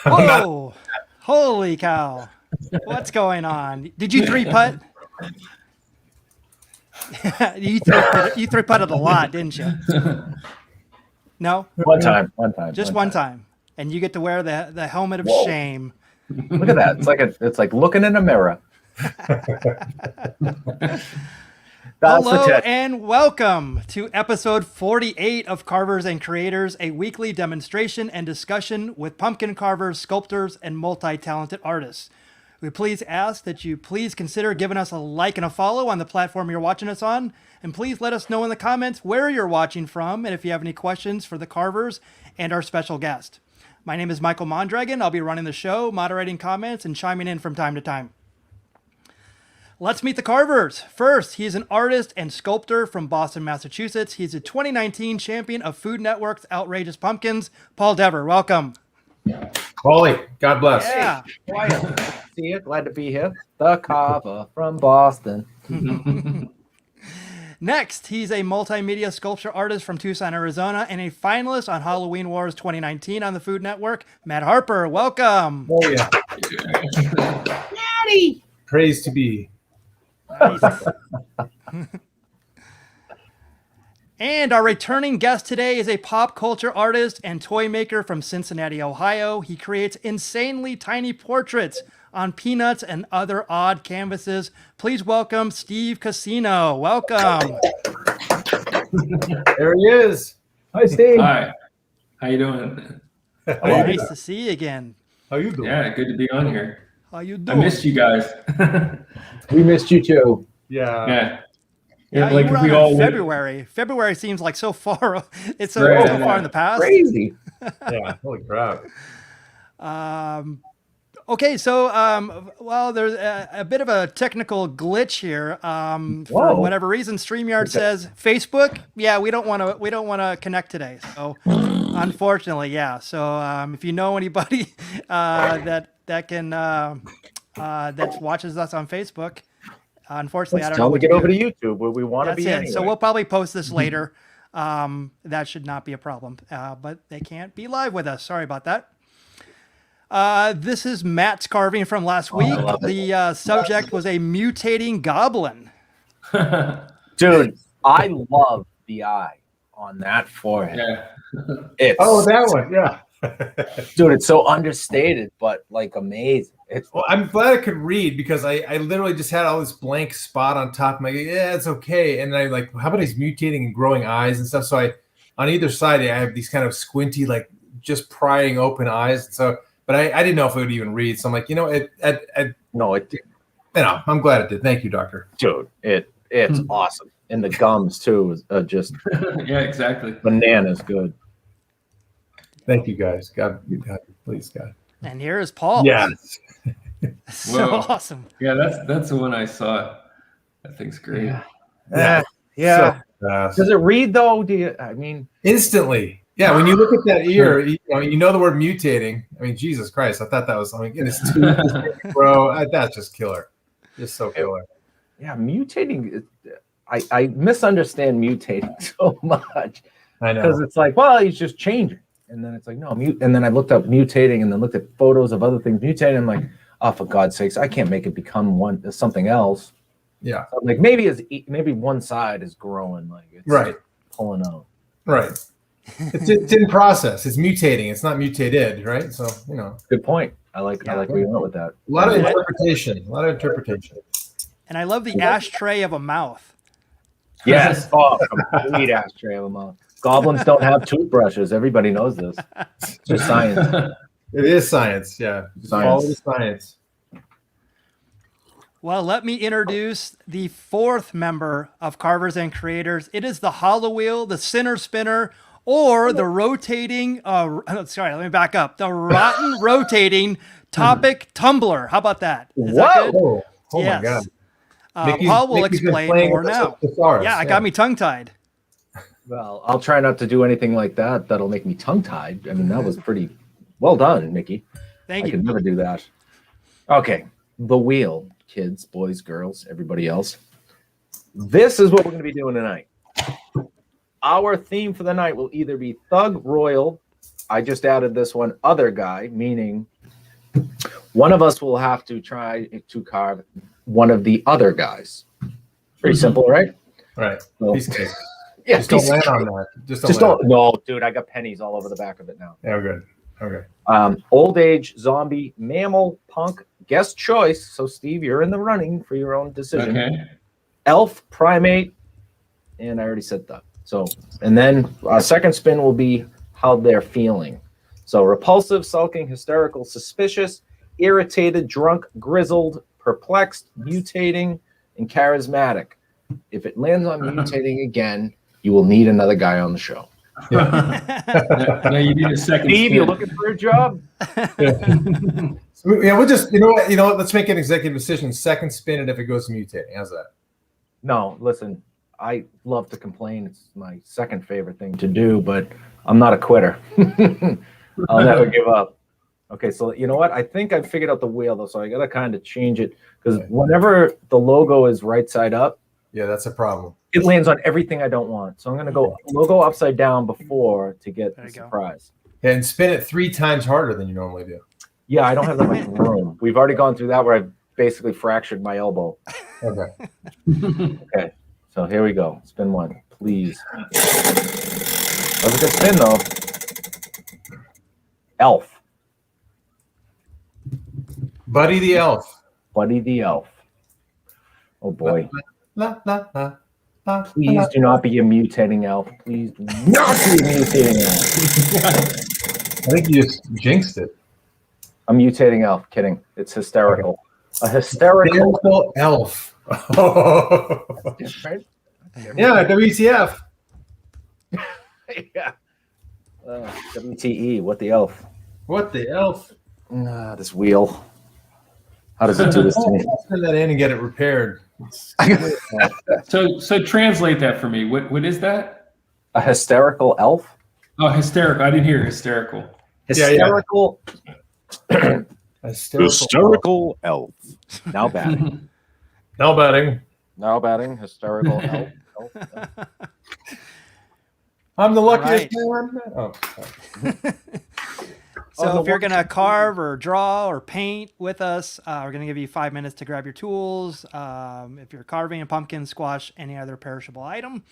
Whoa! Holy cow! What's going on? Did you three putt? you three putted a lot, didn't you? No, One time. just one time, and you get to wear the helmet of shame. Look at that! It's like looking in a mirror. Hello and welcome to episode 48 of Carvers and Creators, a weekly demonstration and discussion with pumpkin carvers, sculptors, and multi-talented artists. We please ask that you please consider giving us a like and a follow on the platform you're watching us on, and please let us know in the comments where you're watching from and if you have any questions for the carvers and our special guest. My name is Michael Mondragon. I'll be running the show, moderating comments, and chiming in from time to time. Let's meet the Carvers. First, he's an artist and sculptor from Boston, Massachusetts. He's a 2019 champion of Food Network's Outrageous Pumpkins. Paul Dever, welcome. Paulie, God bless. Yeah. See you. Glad to be here. The Carver from Boston. Next, he's a multimedia sculpture artist from Tucson, Arizona, and a finalist on Halloween Wars 2019 on the Food Network. Matt Harper, welcome. Oh, yeah. Daddy! Praise to be. Nice. And our returning guest today is a pop culture artist and toy maker from Cincinnati, Ohio. He creates insanely tiny portraits on peanuts and other odd canvases. Please welcome Steve Casino. Welcome. There he is. Hi, Steve. Hi. How you doing? Nice to see you again. How you doing? Yeah, good to be on here. How you I doing? missed you guys. We missed you too. Yeah. Yeah, like you were if we on all in went- February. February seems like so far. It's so Right, far in the past. Crazy. Yeah. Holy crap. Okay, so well, there's a bit of a technical glitch here. For Whoa. whatever reason, StreamYard says Facebook. Yeah, we don't want to connect today. So unfortunately, yeah. So if you know anybody that watches us on Facebook, unfortunately, I don't know Tell them what to to get over do. to YouTube where we want to That's be it. anyway. So we'll probably post this later. That should not be a problem. But they can't be live with us. Sorry about that. This is Matt's carving from last week. love it. The subject was a mutating goblin. Dude, I love the eye on that forehead. Yeah. It's, Oh, that one. Yeah. dude, it's so understated, but like amazing. It's Well, I'm glad I could read because I literally just had all this blank spot on top. I'm like, yeah, it's okay. And then I like, how about he's mutating and growing eyes and stuff? So on either side, I have these kind of squinty, like just prying open eyes. So, but I didn't know if it would even read. So I'm like, I'm glad it did. Thank you, doctor. dude, it's awesome. And the gums too are just Yeah, exactly. bananas good. Thank you, guys. God, please, God. And here is Paul. Yes. So Whoa. awesome. Yeah, that's the one I saw. That thing's great. Yeah. So fast. Does it read though? I mean, Instantly. Yeah, when you look at that ear, you know the word mutating. I mean, Jesus Christ, I thought that was something. It's bro, that's just killer. Just so killer. yeah, mutating. I misunderstand mutating so much I because know. it's like, well, he's just changing, and then it's like, no, and then I looked up mutating, and then looked at photos of other things mutating. I'm like, oh, for God's sakes, I can't make it become something else. Yeah. So I'm like maybe one side is growing, like it's Right. pulling out. Right. It's in process. It's mutating. It's not mutated, right? So, Good point. I like where you went with that. a lot of interpretation. And I love the ashtray of a mouth. Yes. Oh, complete ashtray of a mouth. Goblins don't have toothbrushes. Everybody knows this. It's just science. It is science. Yeah. Follow the science. Well, let me introduce the fourth member of Carvers and Creators. It is the hollow wheel, the center spinner, or the rotating, let me back up. The rotten rotating topic tumbler. How about that? Is that good? Oh Yes. my God. Paul will Mickey's been explain playing more with now. the thesaurus. Yeah, it got me tongue-tied. Well, I'll try not to do anything like that. That'll make me tongue-tied. I mean, that was pretty well done, Mickey. Thank I you. could never do that. Okay. The wheel, kids, boys, girls, everybody else. This is what we're going to be doing tonight. Our theme for the night will either be Thug Royal I just added this one other guy, meaning one of us will have to try to carve one of the other guys. Pretty simple, right? Right. So, Piece of cake. yeah, Just don't land on that. just don't. No, dude, I got pennies all over the back of it now. Yeah, good. Okay. Old age, zombie, mammal, punk, guest choice. So, Steve, you're in the running for your own decision. Okay. Elf, primate, and I already said that. So, and then second spin will be how they're feeling. So, repulsive, sulking, hysterical, suspicious, irritated, drunk, grizzled, perplexed, mutating, and charismatic. If it lands on mutating again, you will need another guy on the show. Now you need a second. Steve, spin. you looking for a job? Yeah, we'll just you know what? Let's make an executive decision. Second spin it if it goes mutating. How's that? No, listen, I love to complain. It's my second favorite thing to do, but I'm not a quitter. I'll never give up. Okay, so you know what? I think I figured out the wheel though, so I gotta kind of change it because whenever the logo is right side up, Yeah, that's a problem. it lands on everything I don't want. So I'm gonna go logo upside down before to get the surprise. Yeah, and spin it 3 times harder than you normally do. Yeah, I don't have that much room. We've already gone through that where I've basically fractured my elbow. Okay. Okay, so here we go. Spin one, please. That was a good spin though. Elf. Buddy the elf. Buddy the elf. Oh boy. La, la, la, la, Please la. do not be a mutating elf. Please do not be a mutating elf. I think you just jinxed it. A mutating elf. Kidding. It's hysterical. A hysterical Hysterical elf. different. Yeah, WTF. Yeah. WTE. What the elf? What the elf? This wheel. How does it do this to me? I'll send that in and get it repaired. So translate that for me. What is that? A hysterical elf? Oh, hysterical. I didn't hear hysterical. Hysterical. Hysterical elf. Now batting. No betting. Now batting. Hysterical elf. I'm the luckiest Right. man. Oh, So if you're going to carve or draw or paint with us, we're going to give you 5 minutes to grab your tools. If you're carving a pumpkin, squash, any other perishable item.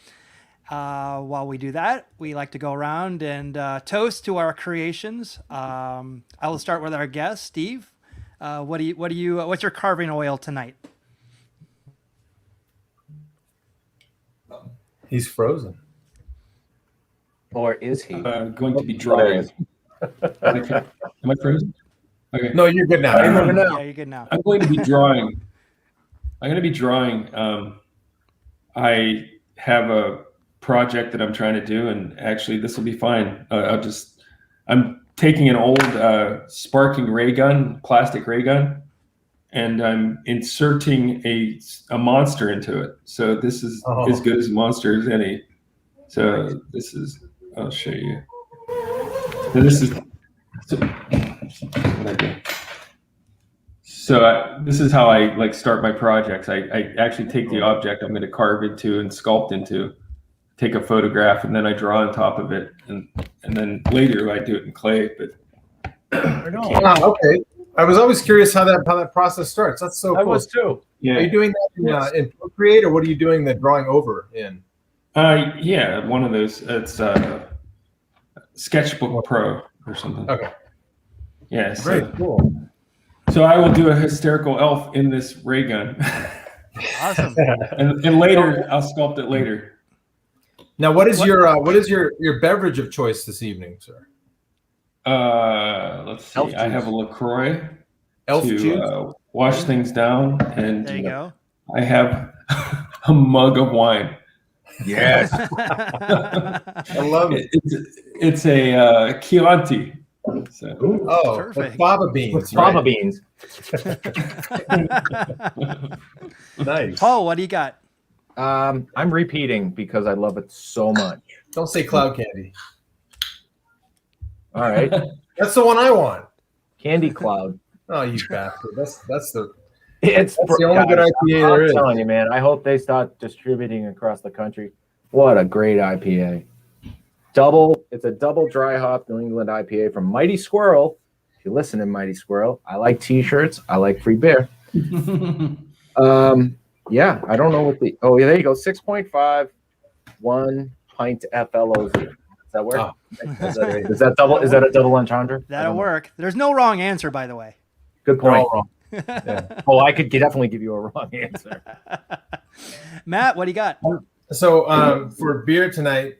While we do that, we like to go around and toast to our creations. I will start with our guest, Steve. What's your carving oil tonight? he's frozen. Or is he? Going to be drawing. Am I frozen? Okay. No, you're good now. Yeah, you're good now. I'm going to be drawing. I have a project that I'm trying to do, and actually this will be fine. I'm taking an old sparking ray gun, plastic ray gun, and I'm inserting a monster into it. So this is as good as a monster as any. So this is, I'll show you. So this is, this is how I start my projects. I actually take the object I'm going to carve into and sculpt into, take a photograph, and then I draw on top of it, and then later I do it in clay. But okay. I was always curious how that process starts. That's so cool. I was too. yeah, Are you doing that in Procreate, or what are you doing the drawing over in? yeah, one of those. It's Sketchbook Pro or something. Okay. Yeah. Very cool. So I will do a hysterical elf in this ray gun, Awesome. and later I'll sculpt it later. Now, what is your beverage of choice this evening, sir? Let's see. Elf I have juice. a LaCroix Elf to juice. wash things down, and There you go. I have a mug of wine. Yes. I love it. It's a Chianti. So. Oh, Perfect. with fava beans. Fava right. beans. Nice. Paul, what do you got? I'm repeating because I love it so much. Don't say cloud candy. All right. That's the one I want. Candy Cloud. Oh, you bastard. That's the It's the only good IPA there I'm is. telling you, man. I hope they start distributing across the country. What a great IPA. Double. It's a double dry hop New England IPA from Mighty Squirrel. If you listen to Mighty Squirrel, I like T-shirts. I like free beer. Yeah, I don't know what the. Oh, yeah, there you go. 6.5, 1 pint FLOZ. Does that work? Oh. Is that double? Is that a double entendre? That'll work. There's no wrong answer, by the way. Good point. Yeah. Oh, I could definitely give you a wrong answer. Matt, what do you got? So for beer tonight,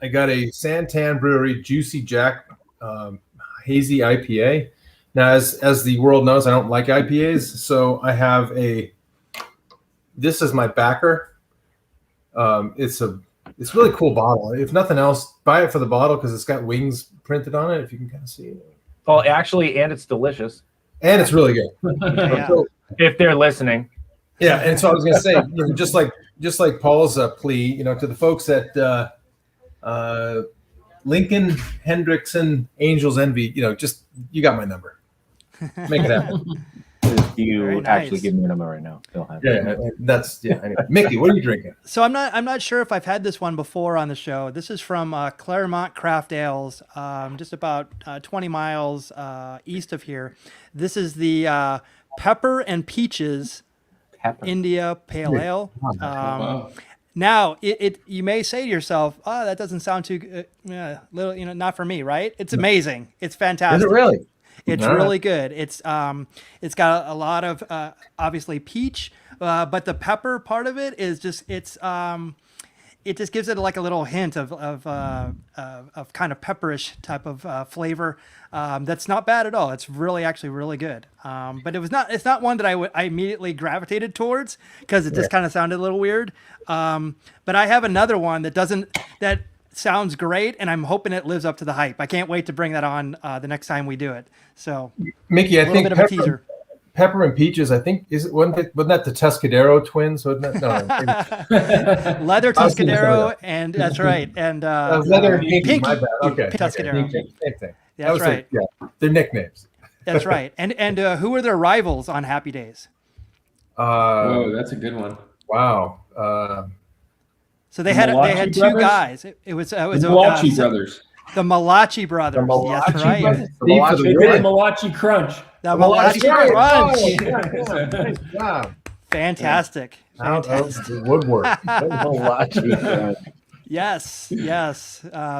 I got a Santan Brewery Juicy Jack hazy IPA. Now, as the world knows, I don't like IPAs, so I have this is my backer. It's a really cool bottle. If nothing else, buy it for the bottle because it's got wings printed on it. If you can kind of see it. Oh, actually, and it's delicious. And it's really good. Yeah. So, If they're listening. yeah, and so I was going to say, just like Paul's plea, to the folks at Lincoln Hendrickson Angels Envy, you got my number. Make it happen. You Very actually nice. give me a number right now. Anyway. Mickey, what are you drinking? So I'm not sure if I've had this one before on the show. This is from Claremont Craft Ales, just about 20 miles east of here. This is the Pepper and Peaches India Pale Ale. Wow. Now, you may say to yourself, "Oh, that doesn't sound too little, not for me, right?" It's amazing. It's fantastic. Is it really? It's All right. really good. It's got a lot of obviously peach, but the pepper part of it is just it just gives it like a little hint of kind of pepperish type of flavor. That's not bad at all. It's actually really good. But it's not one that I immediately gravitated towards because it just kind of sounded a little weird. But I have another one that sounds great, and I'm hoping it lives up to the hype. I can't wait to bring that on the next time we do it. So, Mickey, I a little think bit of a teaser. Pepper and Peaches, I think, wasn't that the Tuscadero twins? Wasn't that? No. Leather I was thinking Tuscadero, something and that's right, and Leather and Pinky, Pinky, my bad. Okay. Tuscadero. Same thing. That's right. Their nicknames. That's right. And who are their rivals on Happy Days? Whoa, that's a good one. Wow. So they The had Malachi two brothers? guys. It was The Malachi brothers. The Malachi brothers. The Malachi That's right. brothers? Steve for the They did win. the Malachi Crunch. The Malachi Crunch. Nice job. Fantastic. Out Fantastic. of the woodwork. Malachi. Yes.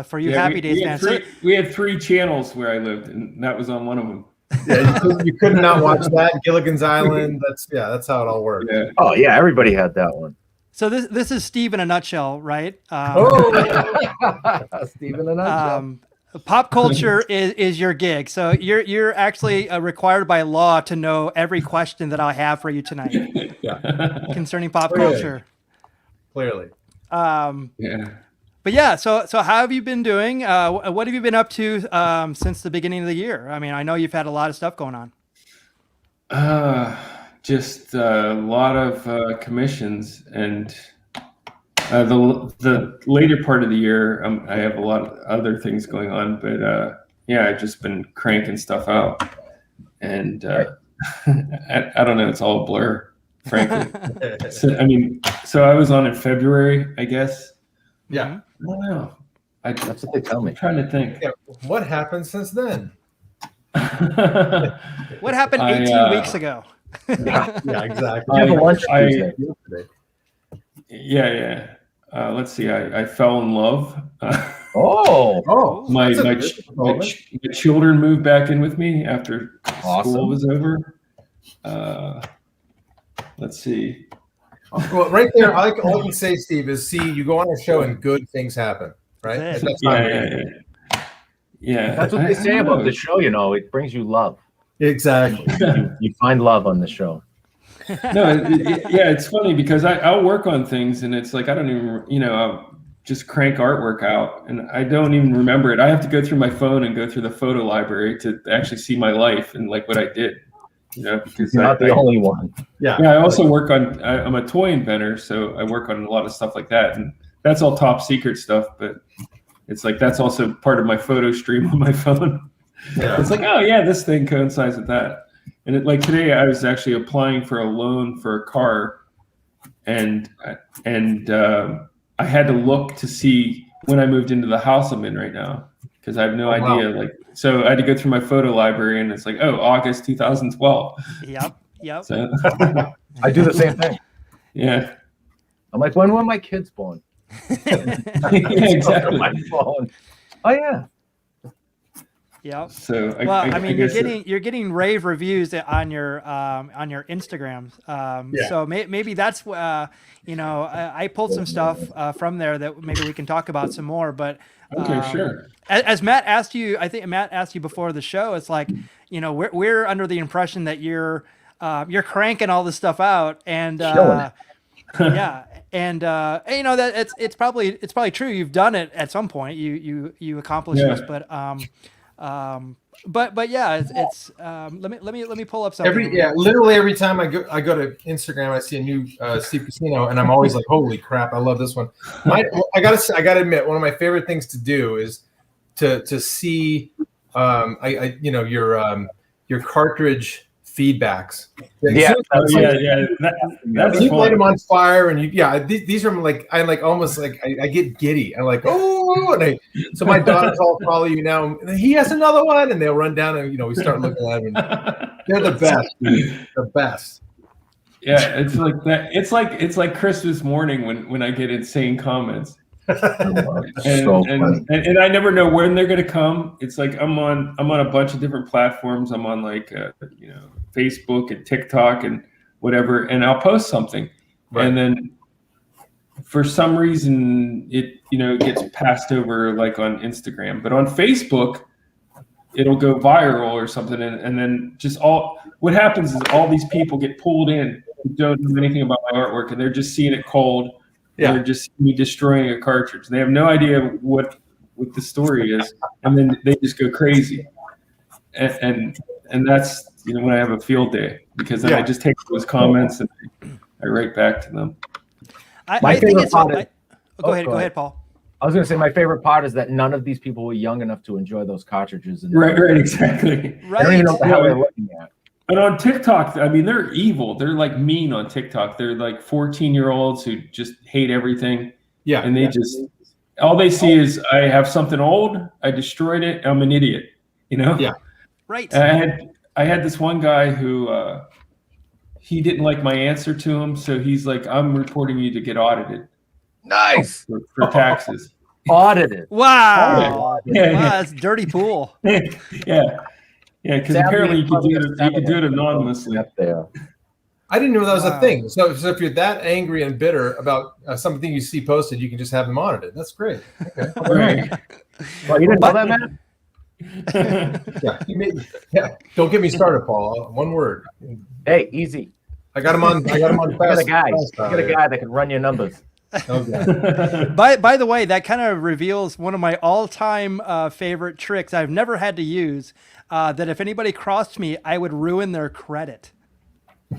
For you Yeah, Happy Days fans. So- we had 3 channels where I lived, and that was on one of them. Yeah, you could not watch that. Gilligan's Island. That's how it all works. Yeah. Oh, yeah, everybody had that one. So this is Steve in a nutshell, right? Steve in a nutshell. Pop culture is your gig. So you're actually required by law to know every question that I have for you tonight concerning pop culture. Clearly. Yeah. But yeah, so how have you been doing? What have you been up to since the beginning of the year? I mean, I know you've had a lot of stuff going on. Just a lot of commissions, and the later part of the year, I have a lot of other things going on. But I've just been cranking stuff out, and I don't know, it's all a blur, frankly. So I was on in February, I guess. Yeah. I don't know. That's what they tell me. I'm trying to think. Yeah. What happened since then? What happened 18 weeks ago? Yeah, exactly. I have a lunch Tuesday. Yeah. Let's see. I fell in love. Oh, My that's a good my children moved back in with me after Awesome. school was over. Let's see. Well, right there, all I can say, Steve, is you go on a show and good things happen, right? That's it. That's not Yeah. That's what they say about the show, it brings you love. exactly. You find love on the show. No, it's funny because I'll work on things and it's like I don't even, I'll just crank artwork out and I don't even remember it. I have to go through my phone and go through the photo library to actually see my life and like what I did. Because You're not the only one. Yeah. I also work on. I'm a toy inventor, so I work on a lot of stuff like that, and that's all top secret stuff. But it's like that's also part of my photo stream on my phone. Yeah. It's like, oh yeah, this thing coincides with that. And like today, I was actually applying for a loan for a car, and I had to look to see when I moved into the house I'm in right now, because I have no idea. Wow. Like, so I had to go through my photo library, and it's like, oh, August 2012. Yep. So, I do the same thing. yeah. I'm like, when were my kids born? Yeah, exactly. My phone. Oh yeah. Yep. So I mean, guess you're getting rave reviews on your Instagram. So maybe that's I pulled some stuff from there that maybe we can talk about some more. But okay, sure. As Matt asked you, I think Matt asked you before the show. It's like, we're under the impression that you're cranking all this stuff out, and yeah, and that it's probably true. You've done it at some point. You accomplished this, but yeah, it's let me pull up something. Literally every time I go to Instagram, I see a new Steve Casino, and I'm always like, holy crap, I love this one. I gotta admit, one of my favorite things to do is to see your cartridge feedbacks. That's you light them on fire, and these are like I get giddy. I'm like, and so my daughters all follow you now. He has another one, and they'll run down, and we start looking at them. They're the best, dude. The best. Yeah, it's like that. It's like Christmas morning when I get insane comments. and I never know when they're gonna come. It's like I'm on a bunch of different platforms. I'm on like Facebook and TikTok and whatever, and I'll post something, and then for some reason it gets passed over like on Instagram, but on Facebook it'll go viral or something, and then just what happens is all these people get pulled in who don't know anything about my artwork, and they're just seeing it cold. Yeah. They're just me destroying a cartridge. They have no idea what the story is, and then they just go crazy. And that's when I have a field day, because then I just take those comments and I write back to them. Go ahead, Paul. I was going to say my favorite part is that none of these people were young enough to enjoy those cartridges. Right, exactly. I don't even know what the hell they're looking at. And on TikTok, I mean, they're evil. They're like mean on TikTok. They're like 14-year-olds who just hate everything. Yeah. And they just, all they see is I have something old, I destroyed it, I'm an idiot, Yeah. Right. And I had this one guy who, he didn't like my answer to him. So he's like, I'm reporting you to get audited. Nice. For taxes. Audited. Wow. Yeah. Wow, that's dirty pool. Yeah. Yeah, because apparently you can do it anonymously. Up there. I didn't know that was a thing. So if you're that angry and bitter about something you see posted, you can just have them audited. That's great. Okay. Right. Well, you didn't know that, man? Yeah. Don't get me started, Paul. One word. Hey, easy. I got him on fast. I got a guy that can run your numbers. Okay. By the way, that kind of reveals one of my all-time favorite tricks I've never had to use. That if anybody crossed me, I would ruin their credit.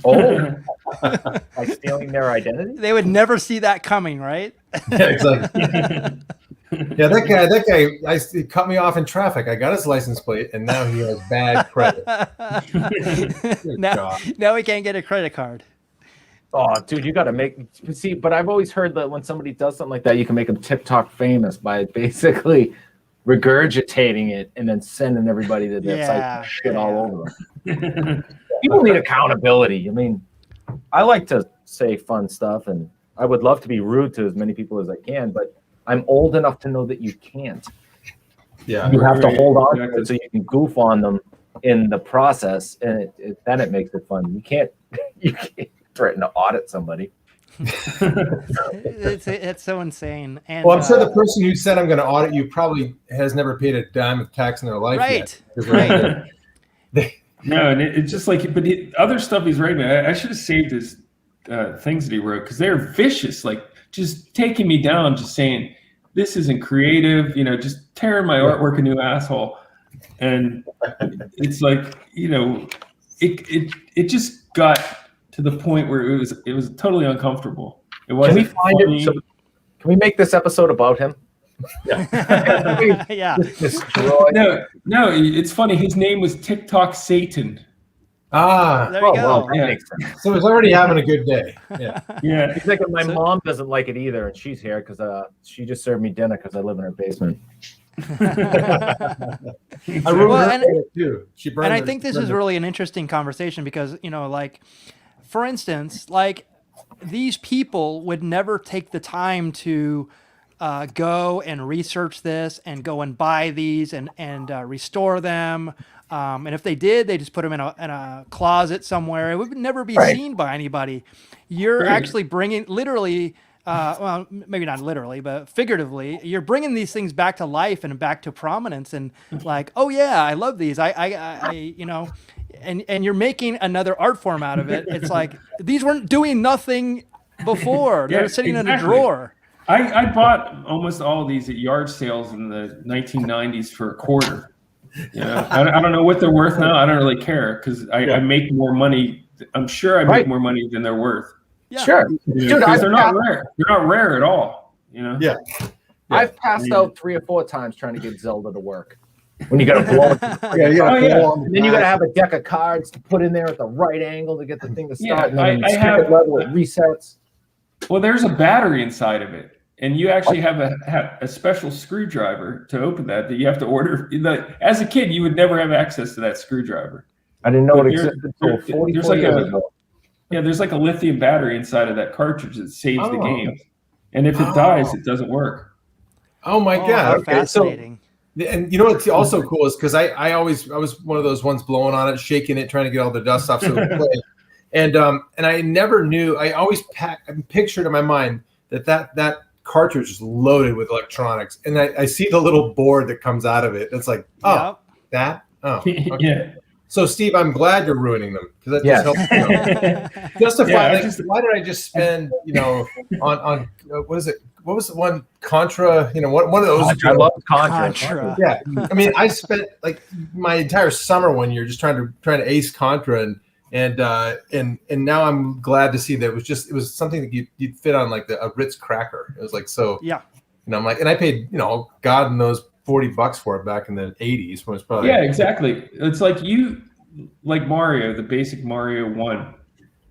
Oh, like stealing their identity? They would never see that coming, right? Yeah, exactly. Yeah, that guy, he cut me off in traffic. I got his license plate, and now he has bad credit. now he can't get a credit card. Oh, dude, you got to see. But I've always heard that when somebody does something like that, you can make them TikTok famous by basically regurgitating it and then sending everybody to their site shit all over them. People need accountability. I mean, I like to say fun stuff, and I would love to be rude to as many people as I can, but I'm old enough to know that you can't. Yeah, you have to hold on to it so you can goof on them in the process, and then it makes it fun. You can't threaten to audit somebody. It's so insane. And well, I'm sure the person who said I'm going to audit you probably has never paid a dime of tax in their life yet. Right. No, and it's just like, but other stuff he's writing, I should have saved his things that he wrote, because they're vicious, like just taking me down, just saying this isn't creative, just tearing my artwork a new asshole. And it's like, it just got to the point where it was totally uncomfortable. It wasn't funny. Can we make this episode about him? Yeah. Destroy. No, it's funny. His name was TikTok Satan. There you go. Well, that makes sense. So he's already having a good day. Yeah. Yeah. He's like, my mom doesn't like it either, and she's here because she just served me dinner because I live in her basement. I remember it too. She burned and I think this is really an interesting conversation because, like, for instance, like these people would never take the time to go and research this and go and buy these and restore them. And if they did, they just put them in a closet somewhere. It would never be seen by anybody. You're actually bringing literally, well, maybe not literally, but figuratively, you're bringing these things back to life and back to prominence. And like, oh yeah, I love these. I and you're making another art form out of it. It's like these weren't doing nothing before. They're sitting in a drawer. I bought almost all of these at yard sales in the 1990s for a quarter. I don't know what they're worth now. I don't really care because I make more money. I'm sure I make more money than they're worth. Yeah. Sure, dude. They're not rare. They're not rare at all. Yeah. I've passed out 3 or 4 times trying to get Zelda to work. When you got to blow it, and then you got to have a deck of cards to put in there at the right angle to get the thing to start. And then level, it resets. Well, there's a battery inside of it. And you actually have a special screwdriver to open that you have to order. As a kid, you would never have access to that screwdriver. I didn't know it existed until 44 years ago. Yeah, there's like a lithium battery inside of that cartridge that saves the game. And if it dies, it doesn't work. Oh my God. Okay. Fascinating. And you know what's also cool is because I was one of those ones blowing on it, shaking it, trying to get all the dust off so it would play. And I never knew. I always pictured in my mind that cartridge is loaded with electronics, and I see the little board that comes out of it. It's like, that. Oh, okay. Yeah. So Steve, I'm glad you're ruining them because that just helps. Justify. Why did I just spend on what is it? What was the one Contra? One of those. I love Contra. Yeah, I mean, I spent like my entire summer one year just trying to ace Contra, and now I'm glad to see that it was something that you'd fit on like a Ritz cracker. It was like so. Yeah. I'm like, and I paid God knows $40 for it back in the 80s when it's probably exactly. It's like Mario, the basic Mario 1.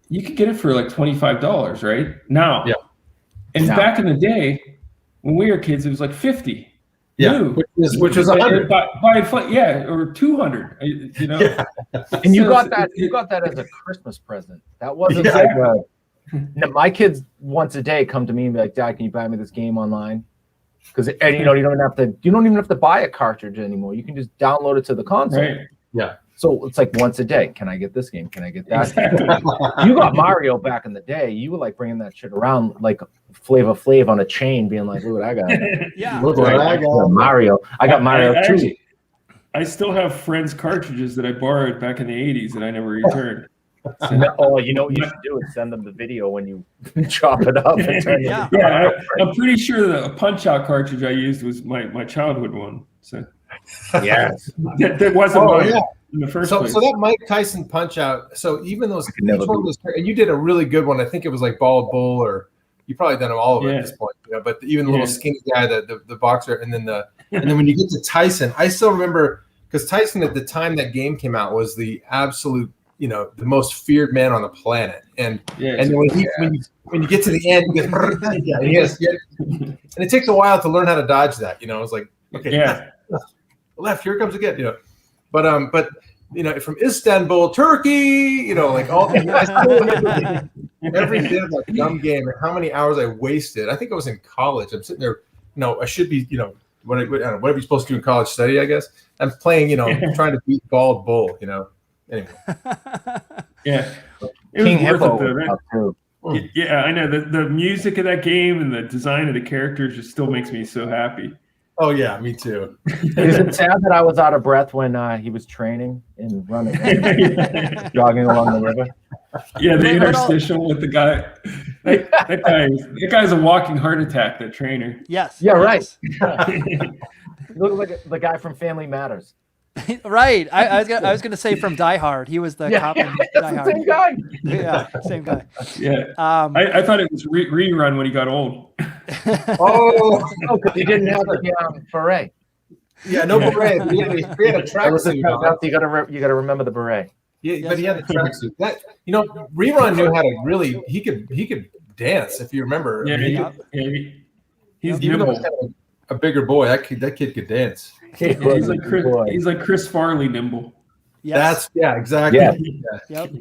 You could get it for like $25, right? Now. Yeah. And back in the day, when we were kids, it was like $50. Yeah, which was $100. Or $200. And you got that as a Christmas present. That wasn't my kids once a day come to me and be like, Dad, can you buy me this game online? Because you don't even have to buy a cartridge anymore. You can just download it to the console. Right. Yeah. So it's like once a day. Can I get this game? Can I get that? Exactly. You got Mario back in the day. You were like bringing that shit around like Flavor Flav on a chain, being like, "Look what I got! Yeah, look what I got, Mario! I got Mario too." I still have friends' cartridges that I borrowed back in the '80s that I never returned. So, you know what you should do is send them the video when you chop it up and turn it. I'm pretty sure that a Punch-Out cartridge I used was my childhood one. So yes, that wasn't mine in the first place. So that Mike Tyson Punch-Out. So even those, and you did a really good one. I think it was like Bald Bull, or you probably done all of it at this point. But even the little skinny guy, the boxer, and then when you get to Tyson, I still remember because Tyson at the time that game came out was the absolute. The most feared man on the planet, and then when you get to the end, and it takes a while to learn how to dodge that. It's like left, here it comes again. But from Istanbul, Turkey, like all I still remember every bit of that dumb game and how many hours I wasted. I think I was in college. I'm sitting there, I should be, whatever you're supposed to do in college, study, I guess. I'm playing, trying to beat Bald Bull, Anyway. Yeah. King Hippo. Yeah, I know. The music of that game and the design of the characters just still makes me so happy. Oh, yeah, me too. Is it sad that I was out of breath when he was training and running, jogging along the river? Yeah, the interstitial with the guy. That guy's a walking heart attack, that trainer. Yes. Yeah, right. You look like the guy from Family Matters. Right. I was gonna say from Die Hard. He was the cop in Die Hard. Same guy. Yeah, same guy. Yeah. I thought it was rerun when he got old. Because he didn't have the beret. Yeah, no beret. We had a tracksuit. You got to remember the beret. But he had the tracksuit. That Rerun knew how to really. He could dance if you remember. Yeah, he's even though nimble. he's kind of a bigger boy, that kid could dance. He's like Chris Farley nimble. Yes. Exactly. Yeah. Yep.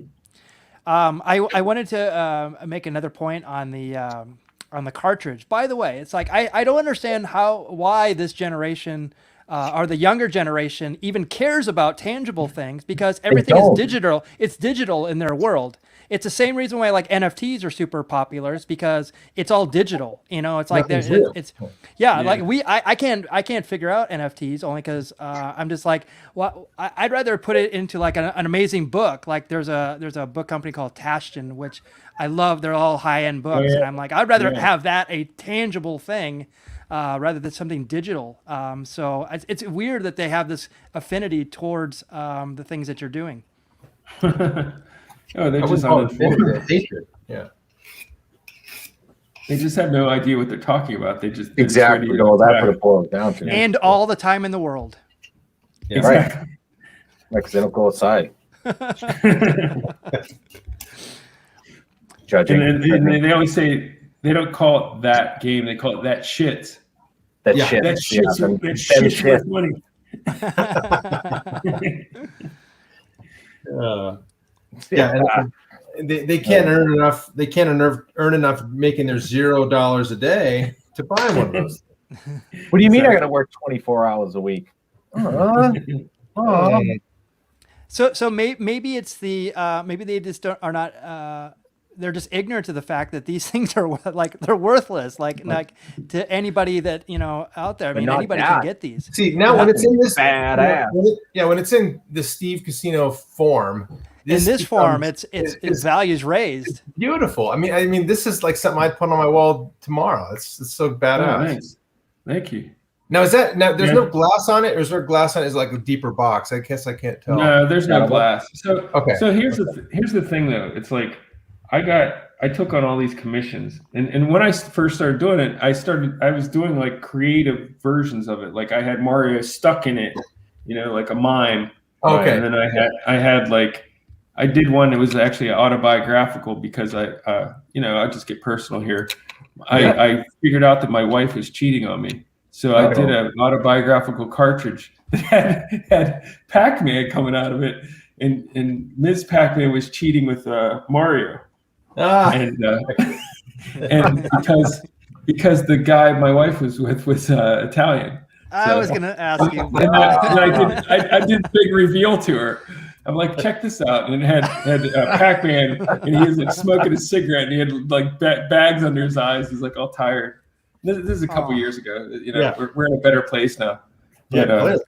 I wanted to make another point on the cartridge. By the way, it's like I don't understand why this generation or the younger generation even cares about tangible things, because everything is digital. It's digital in their world. It's the same reason why like NFTs are super popular, is because it's all digital. It's like I can't figure out NFTs only because I'm just like, well, I'd rather put it into like an amazing book. Like there's a book company called Tashton, which I love. They're all high-end books, and I'm like, I'd rather have that, a tangible thing, rather than something digital. So it's weird that they have this affinity towards the things that you're doing. Oh, they're just uninformed. Yeah. They just have no idea what they're talking about. They just exactly. That's what it boils down to. And all the time in the world. Yeah. Exactly. Right. Like they don't go outside. Judging. And they always say they don't call it that game. They call it that shit. That shit. That shit's worth money. They can't earn enough. They can't earn enough making their $0 a day to buy one of those. What do you mean? I got to work 24 hours a week? So maybe it's maybe they just are not. They're just ignorant to the fact that these things are like they're worthless. Like to anybody that out there. I mean, anybody can get these. See, now when it's in this badass, when it's in the Steve Casino form. In this form, its value's raised. Beautiful. I mean, this is like something I'd put on my wall tomorrow. It's so badass. Oh, nice. Thank you. Now there's no glass on it, or is there glass on it? Is like a deeper box? I guess I can't tell. No, there's no glass. So okay. So here's the thing though. It's like I took on all these commissions, and when I first started doing it, I was doing like creative versions of it. Like I had Mario stuck in it, like a mime. Okay. And then I had like. I did one. It was actually autobiographical because I'll just get personal here. I figured out that my wife was cheating on me. So I did an autobiographical cartridge that had Pac-Man coming out of it. And Ms. Pac-Man was cheating with Mario. And because the guy my wife was with was Italian. I was going to ask you. And I did a big reveal to her. I'm like, check this out. And it had Pac-Man, and he was like smoking a cigarette, and he had like bags under his eyes. He's like all tired. This is a couple years ago. We're in a better place now. But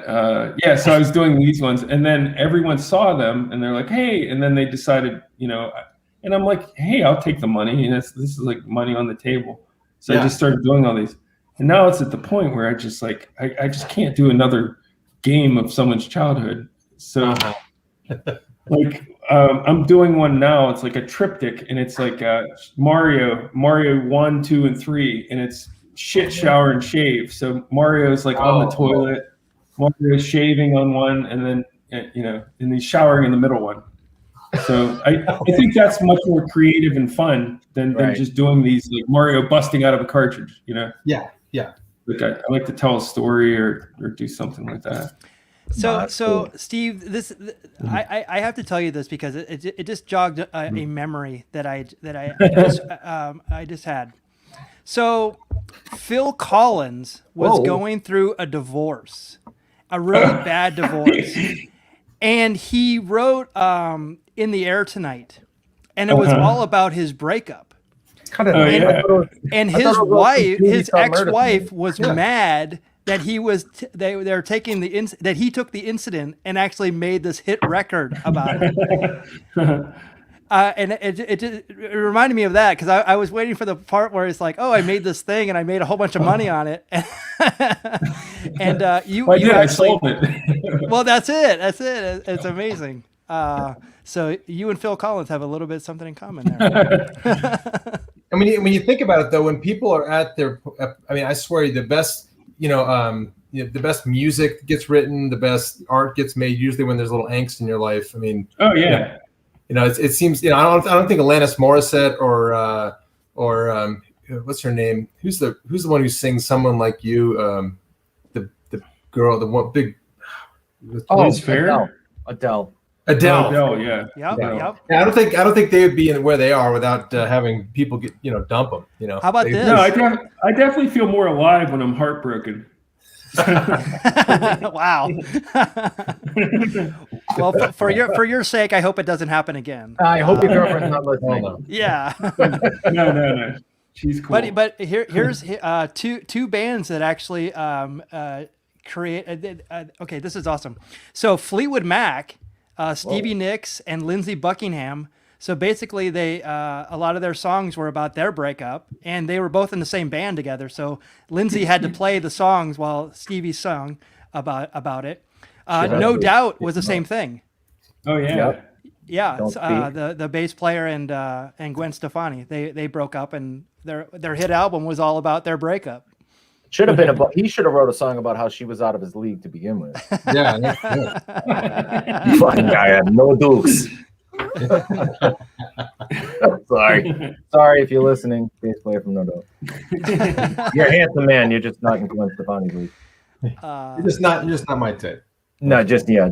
so I was doing these ones, and then everyone saw them, and they're like, hey, and then they decided, and I'm like, hey, I'll take the money, and this is like money on the table. So I just started doing all these, and now it's at the point where I just like I just can't do another game of someone's childhood. So I'm doing one now. It's like a triptych, and it's like Mario 1, 2, and 3, and it's shit, shower, and shave. So Mario's like on the toilet, Mario's shaving on one, and then and he's showering in the middle one. So I think that's much more creative and fun than just doing these like Mario busting out of a cartridge. Yeah. Like I like to tell a story or do something like that. So Steve, I have to tell you this because it just jogged a memory that I just had. So Phil Collins was going through a divorce, a really bad divorce, and he wrote "In the Air Tonight," and it was all about his breakup. And his wife, his ex-wife, was mad that he was they're taking that he took the incident and actually made this hit record about it. And it reminded me of that because I was waiting for the part where it's like, oh, I made this thing and I made a whole bunch of money on it. And I sold it. Well, that's it. It's amazing. So you and Phil Collins have a little bit something in common there. When you think about it, though, when people are at their, I swear the best, the best music gets written, the best art gets made. Usually when there's a little angst in your life. I mean, oh yeah, it seems I don't think Alanis Morissette or what's her name? Who's the one who sings "Someone Like You"? The girl, the one big. Liz Phair? Adele. Yeah. Yep. Yeah, I don't think they would be in where they are without having people get dump them. How about this? No, I definitely feel more alive when I'm heartbroken. Wow. Well, for your sake, I hope it doesn't happen again. I hope your girlfriend's not listening. Yeah. No. She's cool. But here's two bands that actually create. Okay, this is awesome. So Fleetwood Mac, Stevie Nicks, and Lindsey Buckingham. So basically, they a lot of their songs were about their breakup, and they were both in the same band together. So Lindsey had to play the songs while Stevie sung about it. No Doubt was the same thing. Oh yeah. Yeah, the bass player and Gwen Stefani, they broke up, and their hit album was all about their breakup. Should have been he should have wrote a song about how she was out of his league to begin with. Yeah. Fucking guy had no dukes. Sorry if you're listening, bass player from No Doubt. You're a handsome man. You're just not in Gwen Stefani's league. You're just not my type. No, just I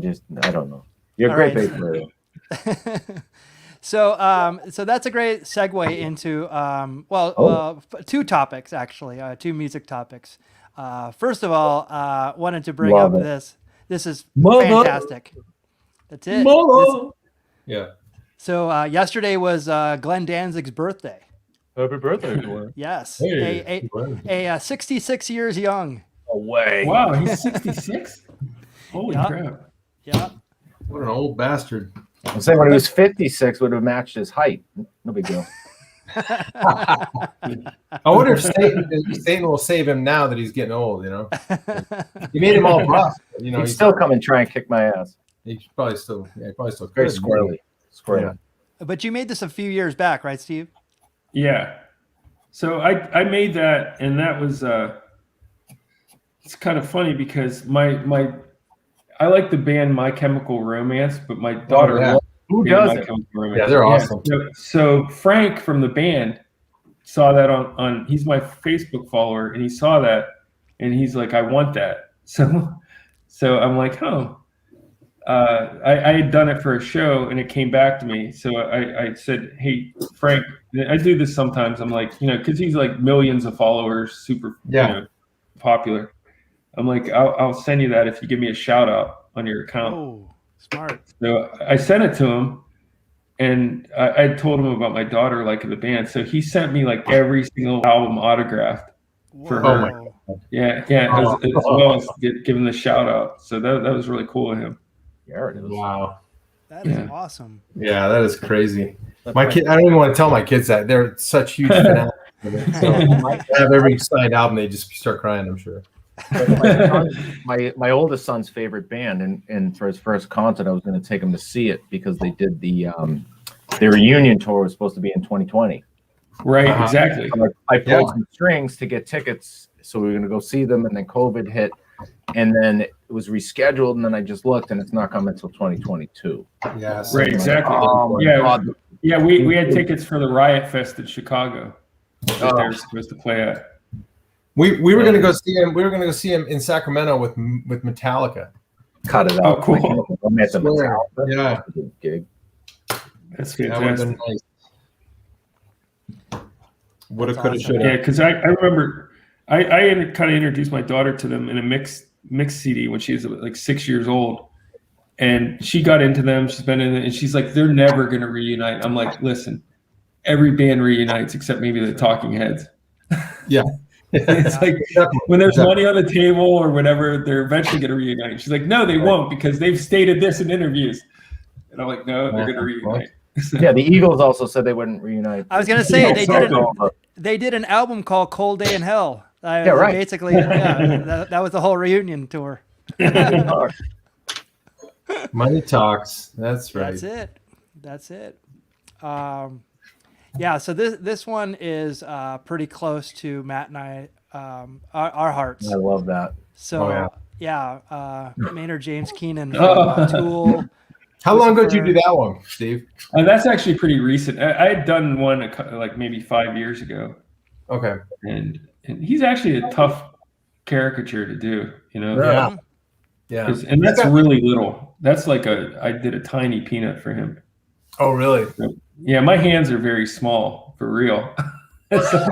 don't know. You're a great bass player. So that's a great segue into two topics actually, two music topics. First of all, wanted to bring up this. This is fantastic. That's it. Yeah. So yesterday was Glenn Danzig's birthday. Happy birthday, boy. Yes, Hey, a 66 years young. Away. Wow, he's 66. Holy crap. Yeah. What an old bastard. I'm saying when he was 56 would have matched his height. No big deal. I wonder if Satan will save him now that he's getting old. He made him all buff. He'd still come and try and kick my ass. He's probably still Very squirrely. Yeah. But you made this a few years back, right, Steve? Yeah. So I made that, and that was it's kind of funny because I like the band My Chemical Romance, but my daughter loves Who the band does My it? Chemical Romance. Yeah, they're awesome. So Frank from the band saw that on he's my Facebook follower, and he saw that, and he's like, I want that. So I'm like, oh. I had done it for a show, and it came back to me. So I said, hey, Frank, I do this sometimes. I'm like, because he's like millions of followers, super popular. I'm like, I'll send you that if you give me a shout out on your account. Oh, smart. So I sent it to him, and I told him about my daughter liking the band. So he sent me like every single album autographed for her. Yeah, as well as giving the shout out. So that was really cool of him. Wow. That is awesome. Yeah, that is crazy. My kid, I don't even want to tell my kids that. They're such huge fanatics of it. So I have every signed album, they just start crying, I'm sure. My oldest son's favorite band, and for his first concert, I was going to take him to see it because they did their reunion tour was supposed to be in 2020. Right, exactly. So I pulled some strings to get tickets, so we were going to go see them, and then COVID hit, and then it was rescheduled, and then I just looked, and it's not coming until 2022. Yeah, right, exactly. Yeah, we had tickets for the Riot Fest in Chicago that they were supposed to play at. We were going to go see him. We were going to go see him in Sacramento with Metallica. Cut it out. Oh, cool. Yeah. Gig. That's That would have fantastic. been nice. Woulda, coulda, awesome. shoulda. Yeah, because I remember I kind of introduced my daughter to them in a mix CD when she was like 6 years old, and she got into them. She's been in it, and she's like, they're never going to reunite. I'm like, listen, every band reunites except maybe the Talking Heads. Yeah. It's like when there's money on the table or whatever, they're eventually going to reunite. She's like, no, they won't because they've stated this in interviews. And I'm like, no, they're going to reunite. Yeah, the Eagles also said they wouldn't reunite. I was gonna say they did an album called Cold Day in Hell. Right. Basically, that was the whole reunion tour. Money talks. That's right. That's it. Yeah. So this one is pretty close to Matt and I, our hearts. I love that. So Maynard James Keenan from Oh. Tool. How long ago did you do that one, Steve? That's actually pretty recent. I had done one like maybe 5 years ago. Okay. And he's actually a tough caricature to do, Yeah. Yeah. And that's really little. That's like I did a tiny peanut for him. Oh, really? So, yeah, my hands are very small, for real. So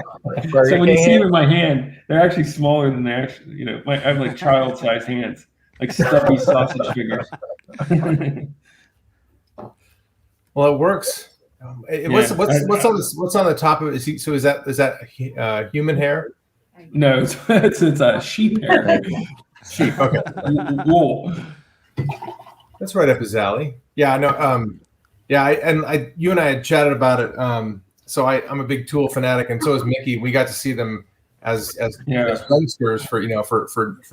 when you see them in my hand, they're actually smaller than they actually, I have like child-sized hands, like stuffy sausage fingers. Well, it works. What's on the top of it? So is that human hair? No, it's a sheep hair. Sheep. Okay. Wool. That's right up his alley. Yeah. No. You and I had chatted about it. So I'm a big Tool fanatic, and so is Mickey. We got to see them as youngsters for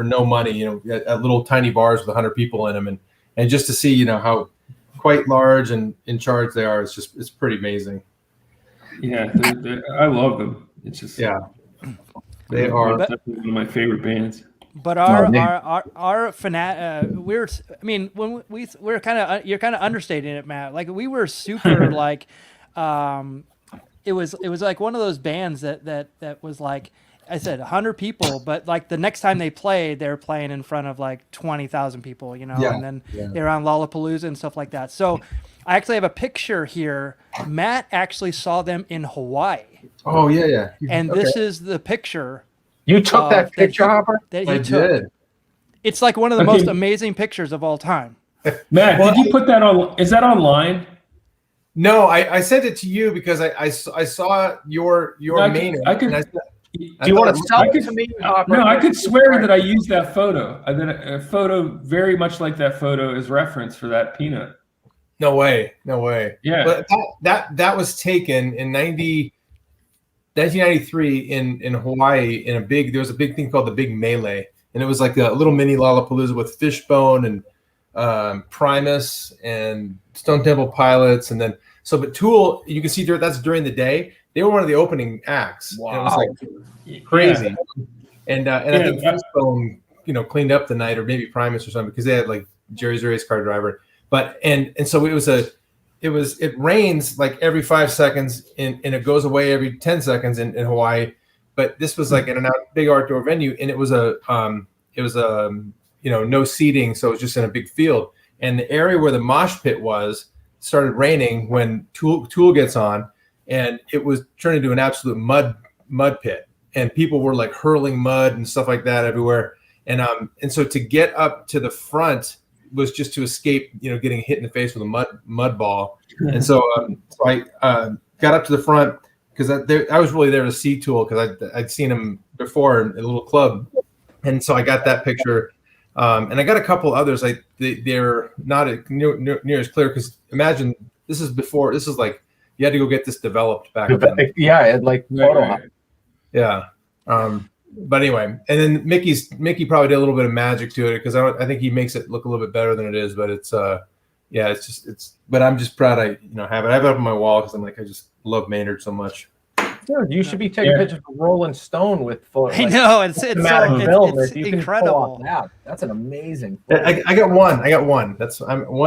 no money. At little tiny bars with 100 people in them, and just to see how quite large and in charge they are. It's pretty amazing. Yeah, I love them. It's just they are definitely one of my favorite bands. But our fanatic, we're kind of you're kind of understating it, Matt. Like we were super like, it was like one of those bands that was like I said 100 people, but like the next time they played, they were playing in front of like 20,000 people, and then they're on Lollapalooza and stuff like that. So I actually have a picture here. Matt actually saw them in Hawaii. Oh yeah. And this is the picture. You took that picture, Harper? That he took. Did. It's like one of the most amazing pictures of all time. Matt, did you put that on? Is that online? No, I sent it to you because I saw your Maynard. Do you want to sell it to me, Harper? No, I could swear that I used that photo. I did a photo very much like that photo as reference for that peanut. No way. Yeah. But that was taken in 1993 in Hawaii there was a big thing called the Big Melee, and it was like a little mini Lollapalooza with Fishbone and Primus and Stone Temple Pilots, and then but Tool, you can see that's during the day. They were one of the opening acts. Wow. And it was like crazy. And I think Fishbone cleaned up the night, or maybe Primus or something, because they had like Jerry's Race Car Driver. But and so it rains like every 5 seconds and it goes away every 10 seconds in Hawaii. But this was like in a big outdoor venue, and it was no seating, so it was just in a big field. And the area where the mosh pit started raining when Tool gets on, and it was turned into an absolute mud pit, and people were like hurling mud and stuff like that everywhere. And so to get up to the front was just to escape, getting hit in the face with a mud ball. And so I got up to the front because I was really there to see Tool, because I'd seen him before in a little club, and so I got that picture, and I got a couple others. They're not near as clear, because imagine this is like you had to go get this developed back then. Yeah, it like photo. Yeah. But anyway, and then Mickey probably did a little bit of magic to it, because I think he makes it look a little bit better than it is. But it's but I'm just proud I have it. I have it up on my wall because I just love Maynard so much. Dude, you should be taking pictures of Rolling Stone with photos. I know it's incredible. That's an amazing. I got one. I'm one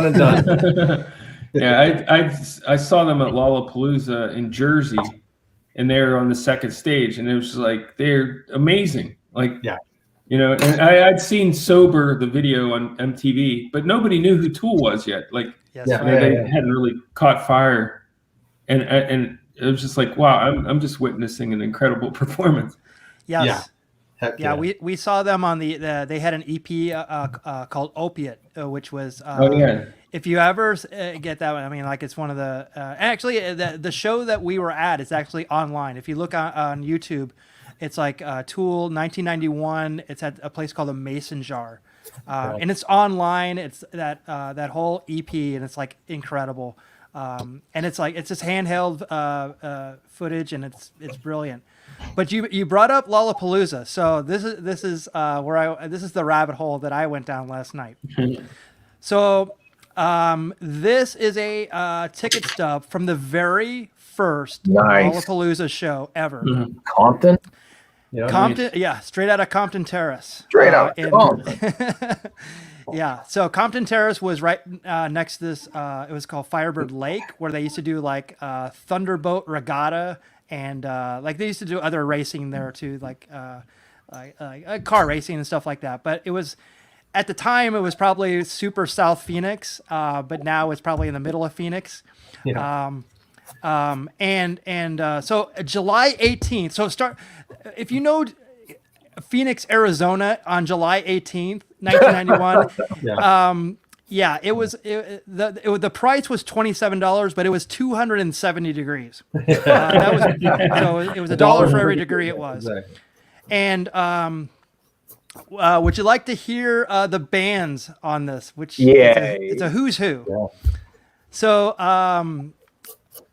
and done. Yeah, I saw them at Lollapalooza in Jersey, and they're on the second stage, and it was like they're amazing. Like, and I'd seen Sober, the video on MTV, but nobody knew who Tool was yet. Like, they hadn't really caught fire, and it was just like, wow, I'm just witnessing an incredible performance. Yes. Yeah. We saw them on they had an EP called Opiate, which was if you ever get that one, I mean, like, it's one of the actually the show that we were at is actually online. If you look on YouTube, it's like Tool 1991. It's at a place called the Mason Jar, and it's online. It's that whole EP, and it's like incredible. And it's just handheld footage, and it's brilliant. But you brought up Lollapalooza, so this is this is the rabbit hole that I went down last night. So this is a ticket stub from the very first Lollapalooza show ever. Compton. You know? Compton, yeah, straight out of Compton Terrace. Straight out. Yeah, so Compton Terrace was right next to this. It was called Firebird Lake, where they used to do like Thunderboat Regatta, and like they used to do other racing there too, like car racing and stuff like that. But it was at the time it was probably super South Phoenix, but now it's probably in the middle of Phoenix. Yeah. So July 18th. So if you know Phoenix, Arizona on July 18th, 1991. The price was $27, but it was 270 degrees. So it was $1 for every degree it was. Exactly. And would you like to hear the bands on this? Which it's a who's who. Yeah. So on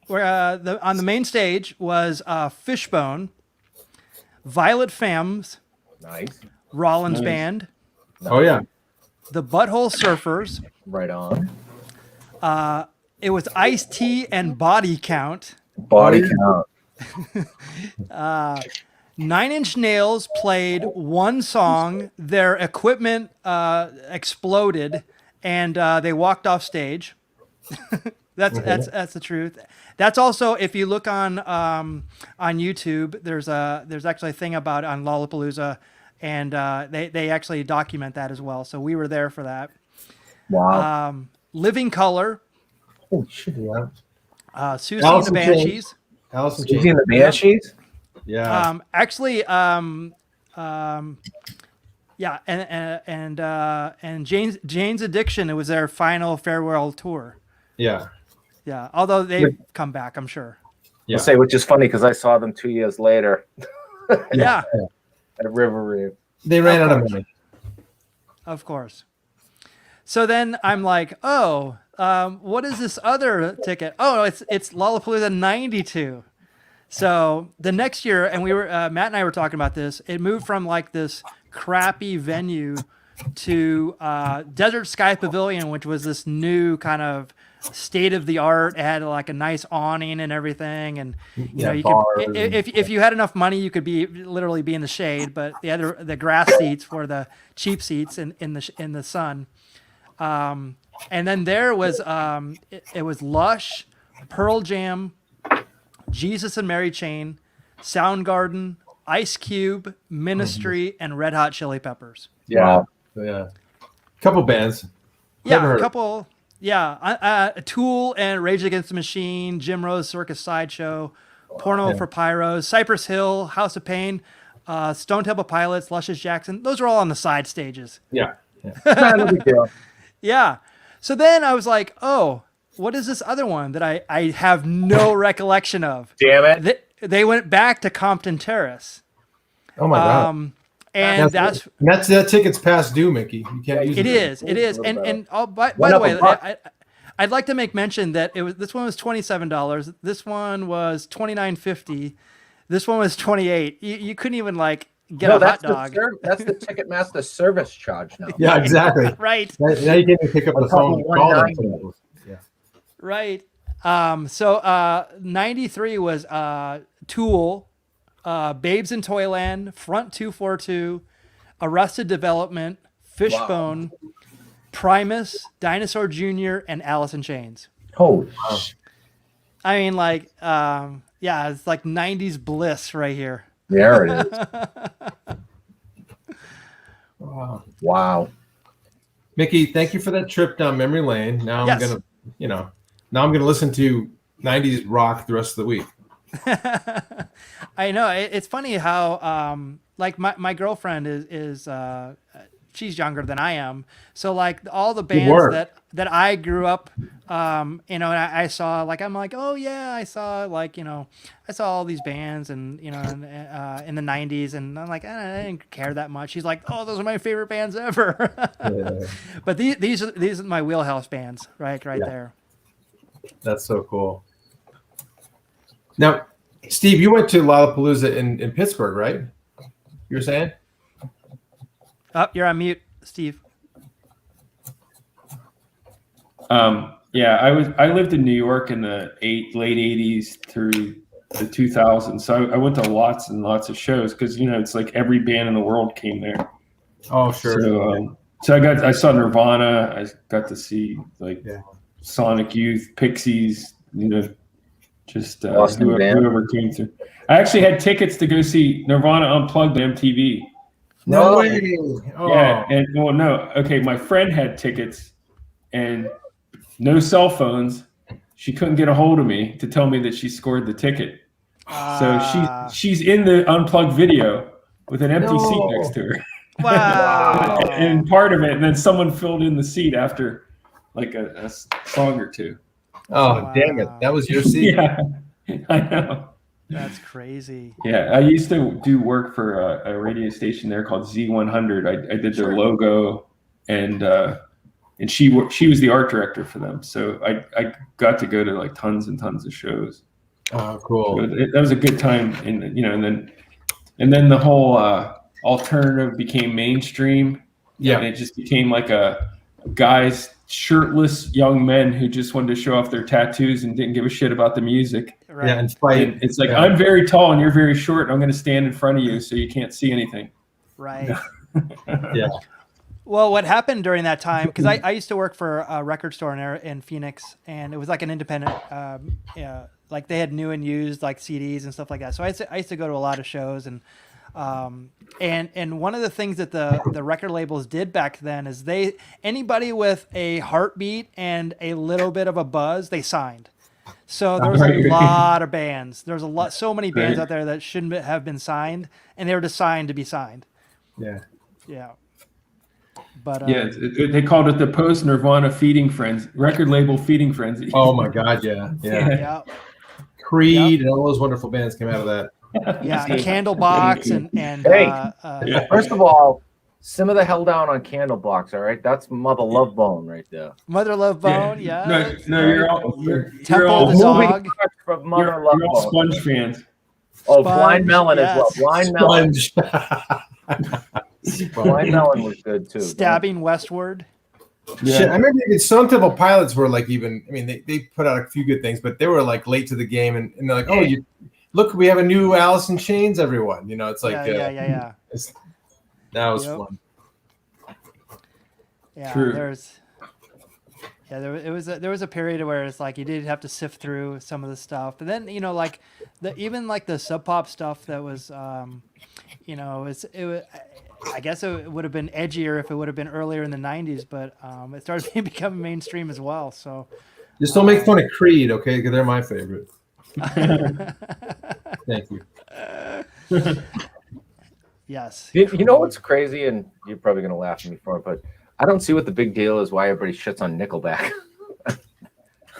the main stage was Fishbone, Violet Femmes, Nice. Rollins Band, Oh yeah. the Butthole Surfers. Right on. It was Ice-T and Body Count. Body count. 9 Inch Nails played one song. Their equipment exploded, and they walked off stage. That's the truth. That's also, if you look on YouTube, there's actually a thing about it on Lollapalooza, and they actually document that as well. So we were there for that. Wow. Living Color, Oh shit. Yeah. Susie and the Banshees. Allison Did you see the Banshees? Yeah. And Jane's Addiction. It was their final farewell tour. Yeah. Yeah, although they've come back, I'm sure. Yeah. I'll say, which is funny because I saw them 2 years later Yeah, at River Reef. They ran out of money. of course. So then I'm like, oh, what is this other ticket? Oh, it's Lollapalooza 92. So the next year, and we were Matt and I were talking about this. It moved from like this crappy venue to Desert Sky Pavilion, which was this new kind of state of the art. It had like a nice awning and everything, and you could, if you had enough money, you could literally be in the shade. But the grass seats were the cheap seats in the sun. And then there was it was Lush, Pearl Jam, Jesus and Mary Chain, Soundgarden, Ice Cube, Ministry, and Red Hot Chili Peppers. Yeah. Wow. Yeah. Couple bands. Yeah, a couple. Yeah, Tool and Rage Against the Machine, Jim Rose Circus Sideshow, Porno for Pyros, Cypress Hill, House of Pain, Stone Temple Pilots, Luscious Jackson. Those are all on the side stages. Yeah. No big deal. Yeah. So then I was like, oh, what is this other one that I have no recollection of? Damn it. They went back to Compton Terrace. Oh my god. And that ticket's past due, Mickey. You can't use it. It is. And by the way, I'd like to make mention that this one was $27. This one was $29.50. This one was $28. You couldn't even like get a hot dog. That's the Ticketmaster service charge now. Yeah, exactly. Right. Now you can't even pick up the phone and call them. Yeah. Right. So 93 was Tool, Babes in Toyland, Front 242, Arrested Development, Fishbone, Primus, Dinosaur Jr., and Alice in Chains. Holy I mean, like, it's like 90s bliss right here. There it is. Wow. Mickey, thank you for that trip down memory lane. Now I'm gonna listen to 90s rock the rest of the week. I know. It's funny how like my girlfriend is she's younger than I am. So like all the bands that I grew up and I saw, like, I'm like, oh yeah, I saw all these bands and in the 90s, and I'm like, I didn't care that much. She's like, oh, those are my favorite bands ever. Yeah. But these are my wheelhouse bands, right there. That's so cool. Now, Steve, you went to Lollapalooza in Pittsburgh, right? You were saying? Oh, you're on mute, Steve. I lived in New York in the late 80s through the 2000s. So I went to lots and lots of shows because it's like every band in the world came there. Oh, sure. So I saw Nirvana. I got to see Sonic Youth, Pixies. Just whoever came through. I actually had tickets to go see Nirvana Unplugged on MTV. No way. Oh. Yeah, and no. Okay, my friend had tickets, and no cell phones. She couldn't get a hold of me to tell me that she scored the ticket. So she's in the Unplugged video with an empty seat next to her. Wow. And part of it, and then someone filled in the seat after like a song or two. Oh, wow. Dang it. That was your seat? Yeah, I know. That's crazy. Yeah, I used to do work for a radio station there called Z100. I did their logo, and she was the art director for them. So I got to go to like tons and tons of shows. Oh, cool. So that was a good time, and then the whole alternative became mainstream. Yeah, and it just became like a guys, shirtless young men who just wanted to show off their tattoos and didn't give a shit about the music. Right. Yeah, and fight. And it's like, I'm very tall and you're very short, and I'm going to stand in front of you so you can't see anything. Right. Yeah. Well, what happened during that time, because I used to work for a record store in Phoenix, and it was like an independent, like they had new and used like CDs and stuff like that. So I used to go to a lot of shows, and one of the things that the record labels did back then is anybody with a heartbeat and a little bit of a buzz, they signed. So there was a lot of bands. There's so many bands out there that shouldn't have been signed, and they were just signed to be signed. Yeah. Yeah. But they called it the post Nirvana feeding frenzy, record label feeding frenzy. Oh my God, yeah. Creed and all those wonderful bands came out of that. Yeah, Candlebox and hey, first of all, simmer the hell down on Candlebox, all right? That's Mother Love Bone right there. Mother Love Bone, yeah. No, you're all Dog from Mother Love Bone. Sponge fans. Oh, Blind Melon as well. Blind Melon. Blind Melon was good too. Stabbing Westward. Yeah. Shit, I remember even Stone Temple Pilots were like they put out a few good things, but they were like late to the game, and they're like, oh, look, we have a new Alice in Chains, everyone. It's like yeah. That was fun. Yeah, True. There was a period where it's like you did have to sift through some of the stuff, but then like even the sub pop stuff that was I guess it would have been edgier if it would have been earlier in the 90s, but it started becoming mainstream as well. So just don't make fun of Creed, okay? Because they're my favorite. Thank you. Yes. You know what's crazy, and you're probably going to laugh at me for it, but I don't see what the big deal is why everybody shits on Nickelback.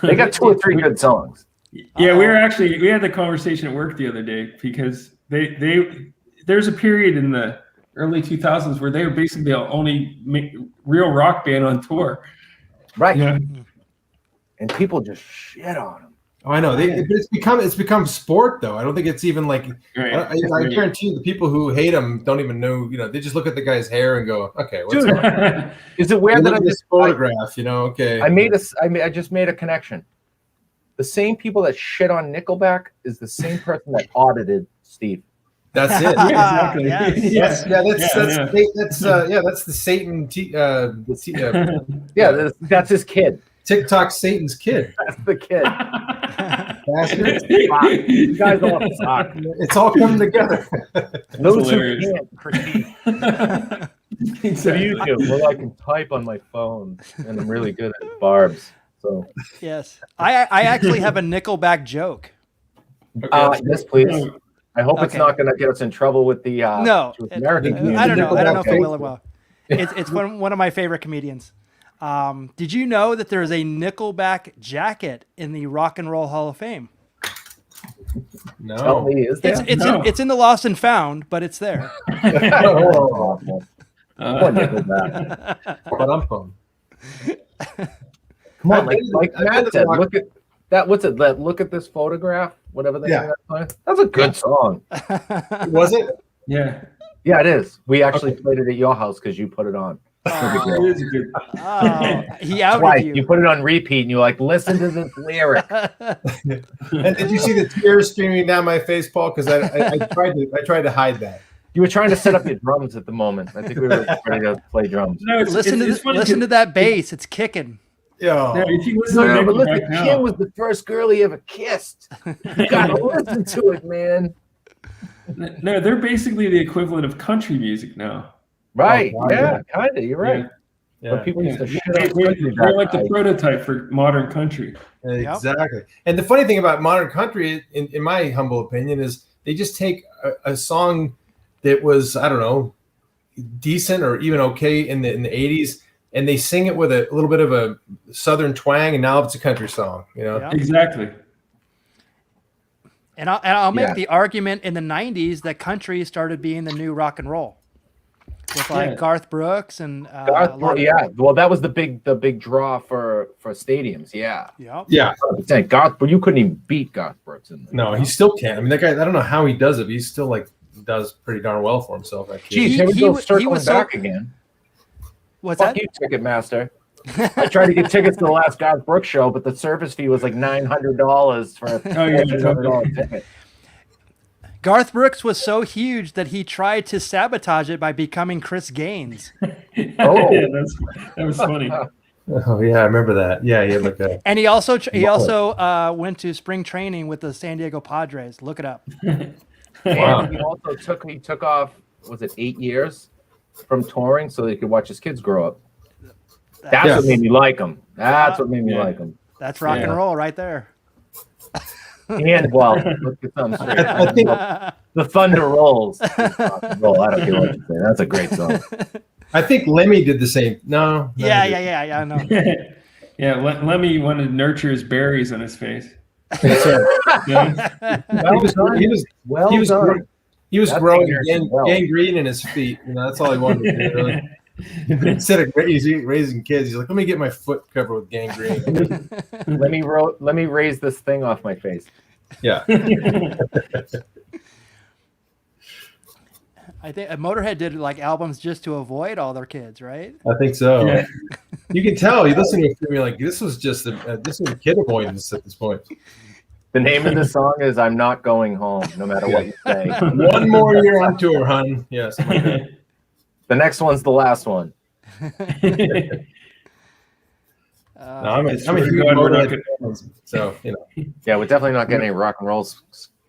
They got 2 or 3 good songs. Yeah, we had the conversation at work the other day because there's a period in the early 2000s where they were basically the only real rock band on tour. Right. Yeah. And people just shit on them. Oh, I know. It's become sport, though. I don't think it's even like. Right. I guarantee you, the people who hate them don't even know. They just look at the guy's hair and go, "Okay, what's up?" Is it weird that I this photograph? Okay. I just made a connection. The same people that shit on Nickelback is the same person that audited Steve. That's it. Yeah, exactly. Yes. That's the Satan. That's his kid. TikTok Satan's kid. That's the kid. You guys all suck. It's all coming together. Those who can't critique. Exactly. YouTube. Well, I can type on my phone, and I'm really good at barbs. So yes, I actually have a Nickelback joke. Yes, please. I hope it's not going to get us in trouble with the American community. I don't know if it will or will. It's one of my favorite comedians. Did you know that there is a Nickelback jacket in the Rock and Roll Hall of Fame? No. Tell me, is there? It's in the Lost and Found, but it's there. Nickelback. But I'm fun. Come on, like Matt said, look at that. What's it? Look at this photograph. Whatever they that's a good song. Was it? Yeah. Yeah, it is. We actually played it at your house because you put it on. Oh. It is a good. Oh, he outed Twice. you. You put it on repeat and you're like, listen to this lyric. And did you see the tears streaming down my face, Paul? Because I tried to hide that. You were trying to set up your drums at the moment. I think we were ready to play drums. No, Listen to that bass. It's kicking. Yeah. No, if you listen to No, but Nickelback listen, now- Kim was the first girl he ever kissed. You gotta listen to it, man. No, they're basically the equivalent of country music now. Right? Oh, wow, Yeah, kind of. You're right. Yeah. But people used to shit on They're country back like the then. prototype for modern country. Exactly. And the funny thing about modern country, in my humble opinion, is they just take a song that was, I don't know, decent or even okay in the 80s, and they sing it with a little bit of a southern twang, and now it's a country song. You know, Yeah. Exactly. And I'll make Yeah. the argument in the 90s that country started being the new rock and roll. With like Yeah. Garth Brooks and Yeah. Well, that was the big draw for stadiums. Yeah. Yep. yeah. 100%. Garth, but you couldn't even beat Garth Brooks in there. No, he still can't. I mean, that guy. I don't know how he does it, but he still like does pretty darn well for himself. Actually. Geez, He- here we he go was- he circling was so- back again. What's Fuck that? you, Ticketmaster. I tried to get tickets to the last Garth Brooks show, but the service fee was like $900 for a $400 ticket. Garth Brooks was so huge that he tried to sabotage it by becoming Chris Gaines. Oh. Yeah, that was funny. Oh yeah, I remember that. Yeah, he had like a. And he also went to spring training with the San Diego Padres. Look it up. Wow. And he also took off, was it 8 years from touring so that he could watch his kids grow up. That's Yeah. what made me like him. That's what made me Yeah. like him. That's rock and Yeah. roll right there. And well, let's get something straight. I think The Thunder Rolls. Roll. I don't care what you say. That's a great song. I think Lemmy did the same. No. Yeah, I know. Yeah, Lemmy wanted to nurture his berries on his face. That's right. Yeah. Well He was done. That's growing nursing well. gangrene in his feet. You know, that's all he wanted to do. Really. Instead of raising kids, he's like, let me get my foot covered with gangrene. Let me raise this thing off my face. Yeah. I think Motorhead did like albums just to avoid all their kids, right? I think so. Yeah. You can tell. You listen to it, you're like, this was just this was kid avoidance at this point. The name of the song is "I'm Not Going Home," no matter what you say. One more year on tour, hun. Yes. The next one's the last one. I'm a It's really huge good. We're not Motorhead fan, so you know. Yeah, we're definitely not getting any rock and roll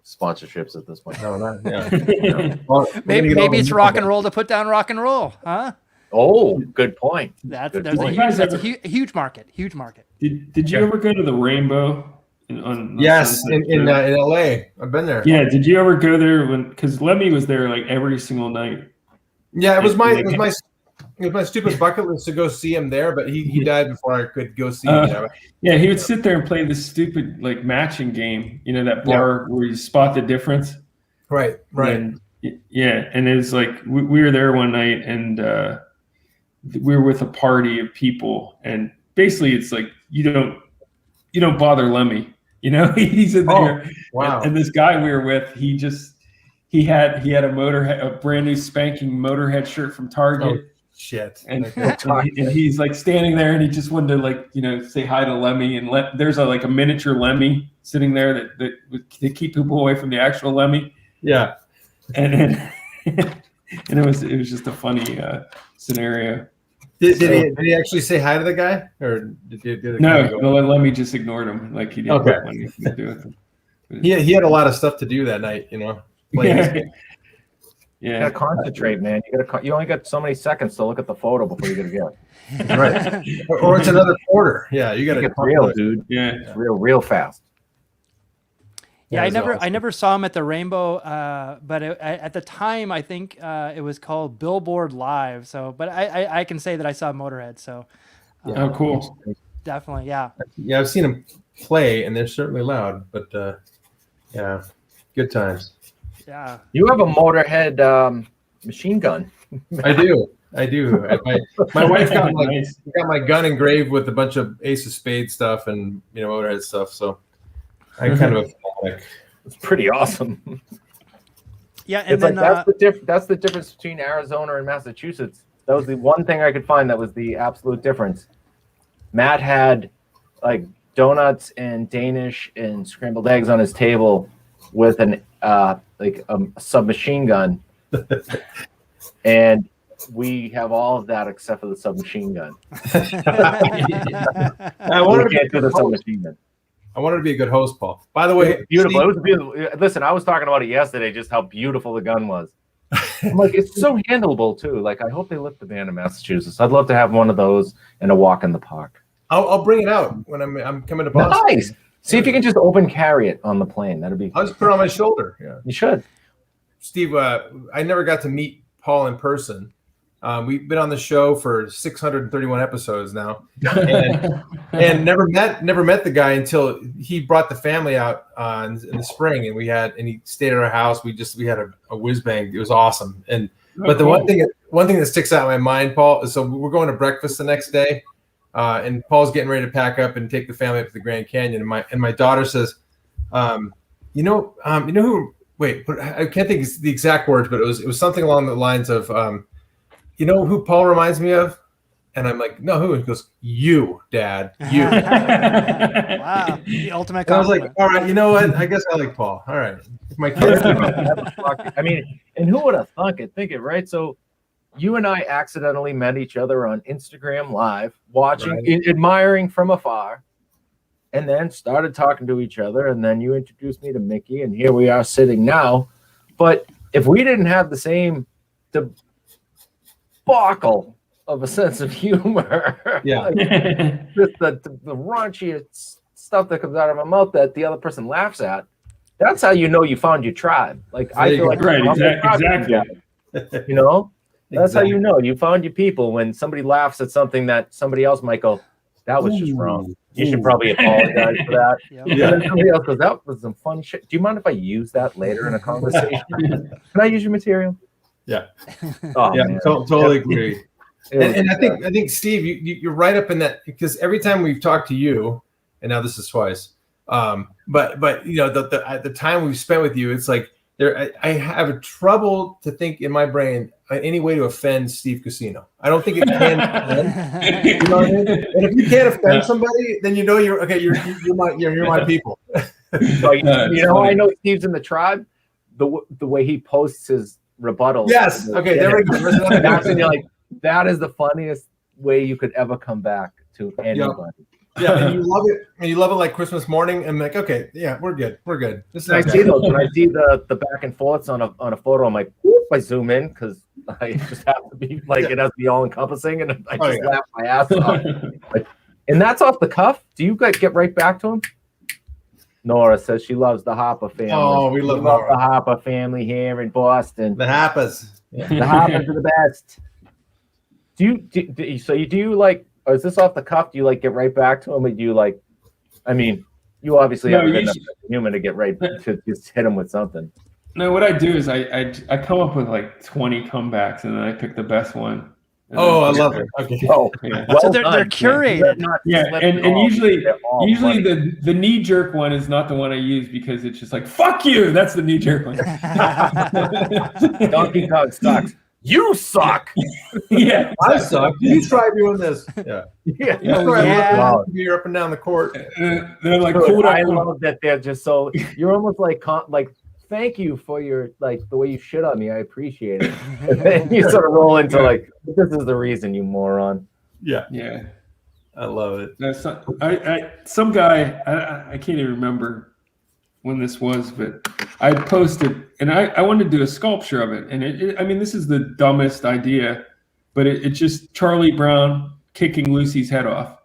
sponsorships at this point. No, not yeah. Well, Maybe it's rock and roll to put down rock and roll, huh? Oh, good point. That's Good there's a point. huge, that's a huge market. Huge market. Did you ever go to the Rainbow? On Yes, Sunset in Strip? LA. I've been there. Yeah, did you ever go there because Lemmy was there like every single night? Yeah, it was my stupid bucket list to go see him there, but he died before I could go see him there. Yeah, he would sit there and play this stupid like matching game, you know, that bar where you spot the difference. Right. And, yeah, and it was like we were there one night and we were with a party of people, and basically it's like you don't bother Lemmy, you know. He's in there. Oh, wow. And this guy we were with, he had a brand new spanking Motorhead shirt from Target. Oh, shit. And he's like standing there, and he just wanted to like say hi to Lemmy, and there's a miniature Lemmy sitting there that to keep people away from the actual Lemmy. Yeah. And it was just a funny scenario. Did he actually say hi to the guy, or did it No, go? Lemmy just ignored him, like he didn't Okay. want anything to do with him. He had a lot of stuff to do that night, you know. Yeah. You gotta concentrate, man. You only got so many seconds to look at the photo before you gotta go. Right. Or it's another quarter. Yeah, you got to It's real, dude. Yeah. It's real fast. Yeah, That is I awesome. never saw him at the Rainbow, but at the time I think it was called Billboard Live. So, but I can say that I saw Motorhead. So, Oh, cool. definitely, yeah. Yeah, I've seen him play, and they're certainly loud, but yeah, good times. Yeah. You have a Motorhead machine gun. I do. My wife got Nice. got my gun engraved with a bunch of Ace of Spades stuff and Motorhead stuff. So I kind of like. It's pretty awesome. Yeah, and It's then like that's the difference between Arizona and Massachusetts. That was the one thing I could find that was the absolute difference. Matt had like donuts and Danish and scrambled eggs on his table with an like a submachine gun, and we have all of that except for the submachine gun. I wanted to get to the submachine gun. I wanted to be a good host, Paul. By the way, beautiful. It was beautiful. Listen, I was talking about it yesterday, just how beautiful the gun was. I'm like, it's so handleable too. Like, I hope they lift the ban in Massachusetts. I'd love to have one of those and a walk in the park. I'll bring it out when I'm coming to Boston. Nice. See if you can just open carry it on the plane. That'd be. I'll just put it on my shoulder. Yeah, you should. Steve, I never got to meet Paul in person. We've been on the show for 631 episodes now, and never met the guy until he brought the family out in the spring, and he stayed at our house. We had a whiz bang. It was awesome. But the one thing that sticks out in my mind, Paul, is so we're going to breakfast the next day, and Paul's getting ready to pack up and take the family up to the Grand Canyon, and my daughter says, you know who? Wait, I can't think of the exact words, but it was something along the lines of. You know who Paul reminds me of? And I'm like, no, who? He goes, you, Dad, you. Wow, the ultimate compliment. I was like, all right, you know what? I guess I like Paul. All right. My kids. I mean, and who would have thunk it? Think it, right? So you and I accidentally met each other on Instagram Live, watching, admiring from afar, and then started talking to each other. And then you introduced me to Mickey, and here we are sitting now. But if we didn't have the same debacle of a sense of humor, yeah, just the raunchiest stuff that comes out of my mouth that the other person laughs at, that's how you know you found your tribe. Like, I feel like right, exactly. You know, that's how you know you found your people, when somebody laughs at something that somebody else might go, that was just wrong. You should probably apologize for that. Yep. And then somebody else goes, that was some fun shit. Do you mind if I use that later in a conversation? Can I use your material? Yeah. Oh, yeah, man. totally agree. And I think Steve, you're right up in that, because every time we've talked to you, and now this is twice, but you know, the time we've spent with you, it's like I have a trouble to think in my brain any way to offend Steve Casino. I don't think it can offend. You know what I mean? And if you can't offend somebody, then you know you're okay. You're my people. So, you know, I know Steve's in the tribe. The way he posts his rebuttal. Yes. Okay. There we go. That's when you're like, that is the funniest way you could ever come back to anybody. Yeah, and you love it. And you love it like Christmas morning. And like, okay, yeah, we're good. We're good. I see those. When I see the back and forths on a photo, I'm like, whoop, I zoom in because I just have to be like, it has to be all encompassing, and I just laugh my ass off. And that's off the cuff. Do you guys get right back to him? Nora says she loves the Harper family. Oh, we love the Harper family here in Boston. The Harpers. Yeah. The Harpers are the best. Do you like? Or is this off the cuff? Do you like get right back to him? Or do you like? I mean, you obviously have enough human to get right to just hit him with something. No, what I do is I come up with like 20 comebacks, and then I pick the best one. Oh, I love it. Okay. Oh, yeah. Well so they're curated. And usually the knee jerk one is not the one I use, because it's just like, fuck you. That's the knee jerk one. Donkey Kong sucks. You suck. Yeah, I suck. You try doing this. Yeah. You're up and down the court. They're like, I love that they're just so. You're almost like thank you for your the way you shit on me. I appreciate it. And then you sort of roll into like, this is the reason, you moron. Yeah. I love it. Some guy, I can't even remember when this was, but I posted, and I wanted to do a sculpture of it. And I mean, this is the dumbest idea, but it's just Charlie Brown kicking Lucy's head off.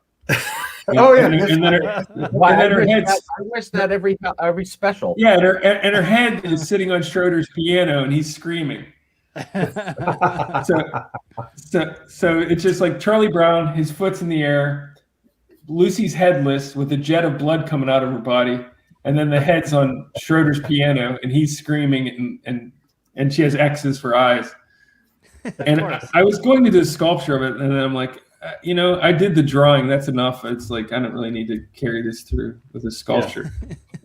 Oh yeah, and then her head. I wish that every special. Yeah, and her head is sitting on Schroeder's piano, and he's screaming. So it's just like Charlie Brown, his foot's in the air, Lucy's headless with a jet of blood coming out of her body, and then the head's on Schroeder's piano, and he's screaming, and she has X's for eyes. And I was going to do a sculpture of it, and then I'm like, I did the drawing. That's enough. It's like, I don't really need to carry this through with a sculpture.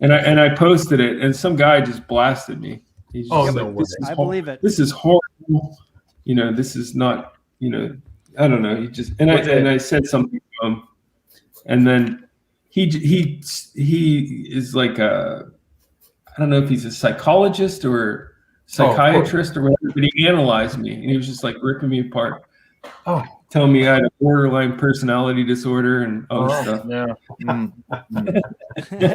Yeah. And I posted it, and some guy just blasted me. He's just I believe it. This is horrible. This is not I don't know. He just and I said something to him, and then he is like I don't know if he's a psychologist or psychiatrist or whatever, but he analyzed me and he was just like ripping me apart. Oh, telling me I had a borderline personality disorder and all this stuff. Yeah.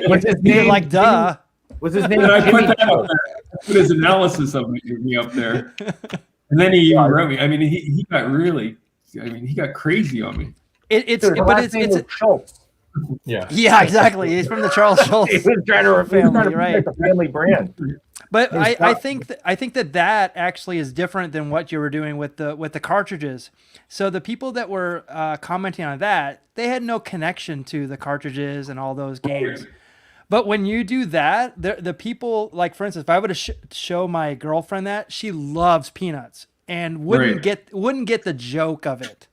What's his name? Like, duh. What's his name? And I put that up there. I put his analysis of me up there. And then he even wrote me. I mean, he got really, he got crazy on me. It's Schultz. Yeah. Yeah, exactly. He's from the Charles Schultz He was trying to family, right? the family brand. But I think that actually is different than what you were doing with the cartridges. So the people that were commenting on that, they had no connection to the cartridges and all those games. But when you do that, the people, like for instance, if I would have show my girlfriend that, she loves Peanuts and wouldn't get the joke of it.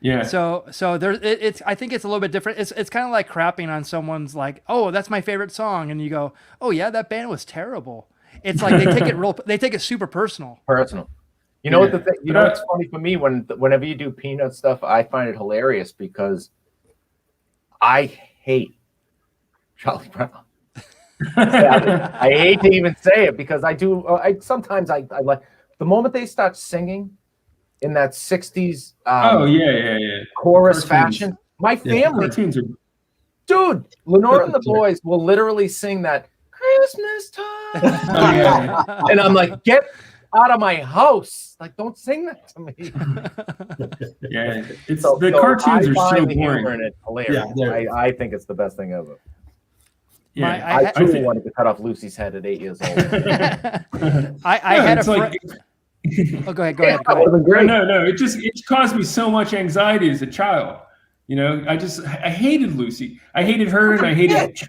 Yeah. So there's I think it's a little bit different. It's kind of like crapping on someone's like, oh, that's my favorite song, and you go, oh yeah, that band was terrible. It's like they take it super personal. Personal. You know what the thing? You know what's funny for me whenever you do Peanut stuff, I find it hilarious because I hate Charlie Brown. I hate to even say it because I do. Sometimes I like the moment they start singing in that 60s chorus fashion. My family, dude, Lenore and the boys will literally sing that Christmas time. And I'm like, get out of my house. Like, don't sing that to me. The cartoons are so boring. It's hilarious. Yeah, I think it's the best thing ever. Yeah, I truly wanted to cut off Lucy's head at 8 years old. I had a friend. Oh, go ahead. No. It caused me so much anxiety as a child. I hated Lucy. I hated her, and I hated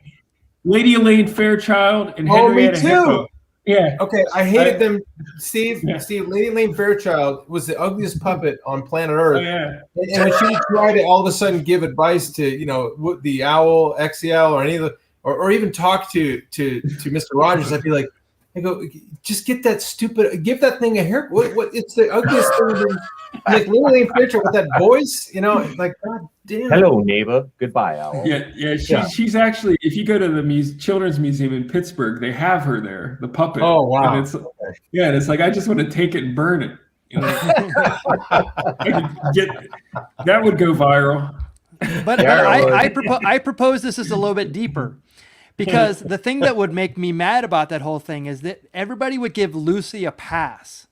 Lady Elaine Fairchild and Henrietta Hippo. Yeah. Okay, I hated them. Steve, Lady Elaine Fairchild was the ugliest puppet on planet Earth. Oh, yeah. And when she would try to all of a sudden give advice to, the owl, XEL, or any of the, or even talk to Mr. Rogers, I'd be like, I go, just give that thing a hair. What? It's the ugliest thing. Like Lady Elaine Fairchild with that voice, like, God damn. Hello, neighbor. Goodbye, owl. She's actually, if you go to the Children's Museum in Pittsburgh, they have her there, the puppet. Oh, wow. And it's like, I just want to take it and burn it. That would go viral. But I propose this is a little bit deeper. Because the thing that would make me mad about that whole thing is that everybody would give Lucy a pass.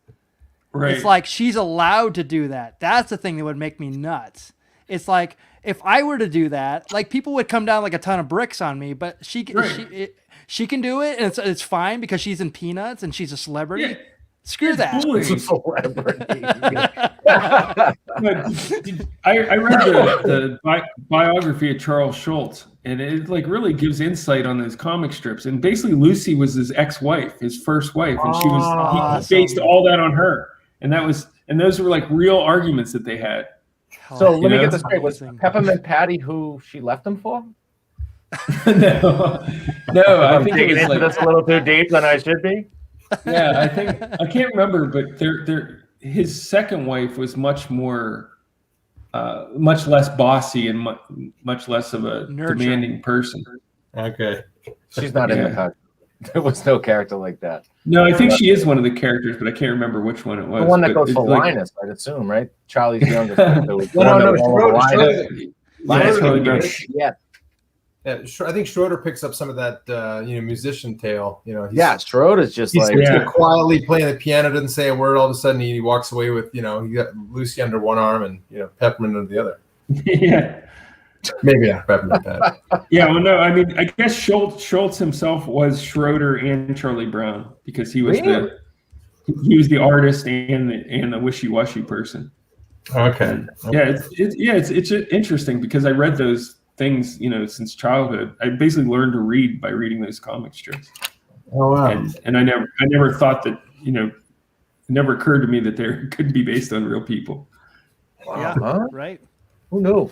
Right. It's like she's allowed to do that. That's the thing that would make me nuts. It's like if I were to do that, like people would come down like a ton of bricks on me, but she can do it, and it's fine because she's in Peanuts and she's a celebrity. Yeah. Screw that. I read the biography of Charles Schultz, and it really gives insight on those comic strips. And basically, Lucy was his ex-wife, his first wife, and he based all that on her. And those were like real arguments that they had. So let me get this straight: was Peppermint Patty who she left him for? No. I think it was into this a little too deep than I should be. Yeah, I can't remember, but his second wife was much more, much less bossy and much less of a demanding person. Okay, she's not in the cut. There was no character like that. No, I think she is one of the characters, but I can't remember which one it was. The one that goes for Linus, I'd assume, right? Charlie's youngest. Linus. Yeah. Yeah, I think Schroeder picks up some of that, musician tale. Schroeder's just he's quietly playing the piano, doesn't say a word. All of a sudden, he walks away with, you got Lucy under one arm and Peppermint under the other. Yeah, maybe not Peppermint. Yeah, well, no, I mean, I guess Schultz himself was Schroeder and Charlie Brown because he was the artist and the wishy-washy person. Okay. It's interesting because I read those things, since childhood. I basically learned to read by reading those comic strips. Oh wow! And I never thought that, it never occurred to me that they could be based on real people. Wow. Yeah, right. Who knew?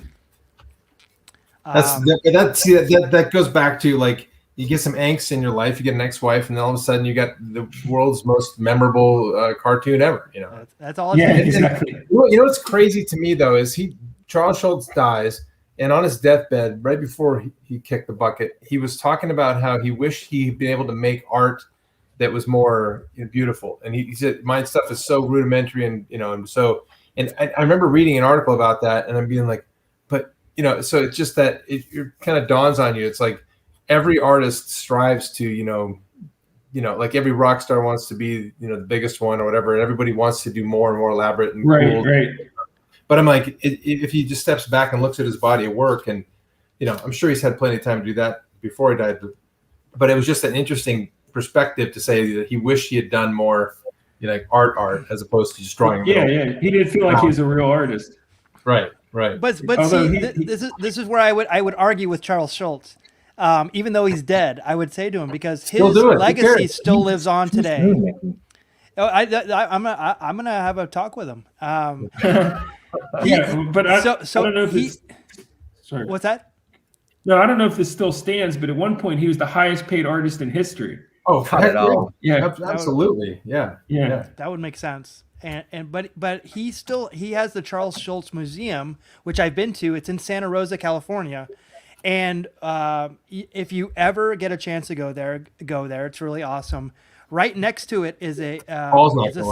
That goes back to like you get some angst in your life, you get an ex-wife, and then all of a sudden you got the world's most memorable cartoon ever. You know, that's all. Yeah, It is. exactly. You know what's crazy to me though is Charles Schultz dies, and on his deathbed, right before he kicked the bucket, he was talking about how he wished he'd been able to make art that was more beautiful. And he said, my stuff is so rudimentary, and I remember reading an article about that, and I'm being like, but so it's just that it kind of dawns on you. It's like every artist strives to, like every rock star wants to be, the biggest one or whatever, and everybody wants to do more and more elaborate and cool. Right. But I'm like, if he just steps back and looks at his body of work, and I'm sure he's had plenty of time to do that before he died, but it was just an interesting perspective to say that he wished he had done more, like art as opposed to just drawing. Yeah. He did feel like he was a real artist. Right. But see, this is where I would argue with Charles Schultz. Even though he's dead, I would say to him, because his legacy still lives on today. I'm gonna have a talk with him. But I don't know if sorry. What's that? No, I don't know if this still stands, but at one point he was the highest paid artist in history. Oh, yeah, absolutely, yeah. That would make sense. But he has the Charles Schultz Museum, which I've been to. It's in Santa Rosa, California. And if you ever get a chance to go there. It's really awesome. Right next to it is a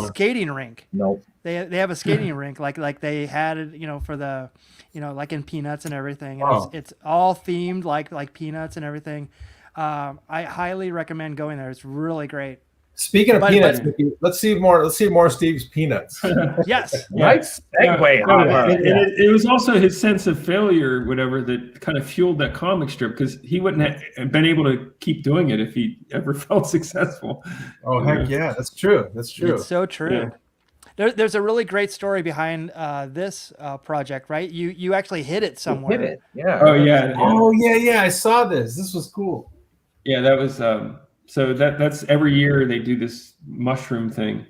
skating rink. Nope. They have a skating rink like they had it, for the, like in Peanuts and everything. And it's all themed like Peanuts and everything. I highly recommend going there. It's really great. Speaking of peanuts, let's see more of Steve's peanuts. Yes. Nice segue. It was also his sense of failure, whatever, that kind of fueled that comic strip, because he wouldn't have been able to keep doing it if he ever felt successful. Oh, heck yeah. That's true. It's so true. Yeah. There's a really great story behind this project, right? You actually hit it somewhere. Hit it. Yeah. Oh, yeah. Oh, yeah. I saw this. This was cool. Yeah, that was... So that's every year they do this mushroom thing,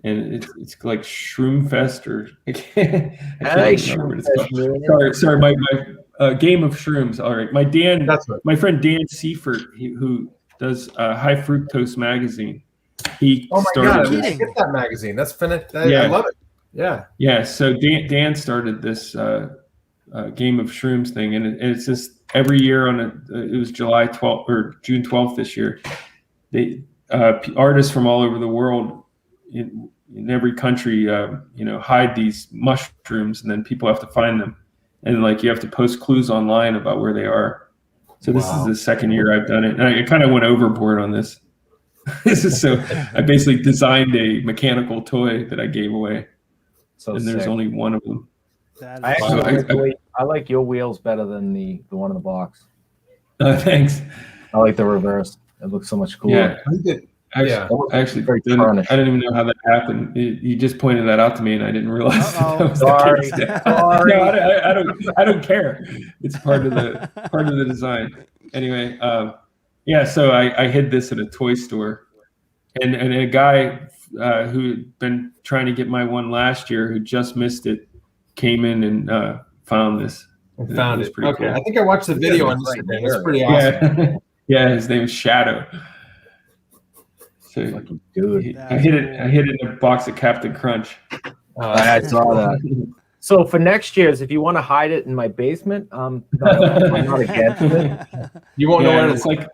and it's like Shroom Fest, or I can't remember what it's called. Sorry, my game of shrooms. All right, my friend Dan Seifert, who does High Fructose magazine. He started. God, I get that magazine. That's fantastic. I love it. Yeah. So Dan started this game of shrooms thing, and it's just. Every year it was July 12th or June 12th this year. They artists from all over the world in every country, hide these mushrooms, and then people have to find them, and you have to post clues online about where they are. So this is the second year I've done it, and I kind of went overboard on this. I basically designed a mechanical toy that I gave away, and there's only one of them. I like your wheels better than the one in the box. Thanks. I like the reverse. It looks so much cooler. Yeah. I actually didn't even know how that happened. You just pointed that out to me, and I didn't realize that was the case. No, I don't care. It's part of the design. Anyway, so I hid this at a toy store, and a guy who had been trying to get my one last year, who just missed it, came in and found this. Found it. Pretty cool. I think I watched the video on Instagram. It's pretty awesome. Yeah, his name is Shadow. So I hid it in a box of Captain Crunch. I saw that. So for next year's, if you want to hide it in my basement, I'm not against it. You won't know where it's like.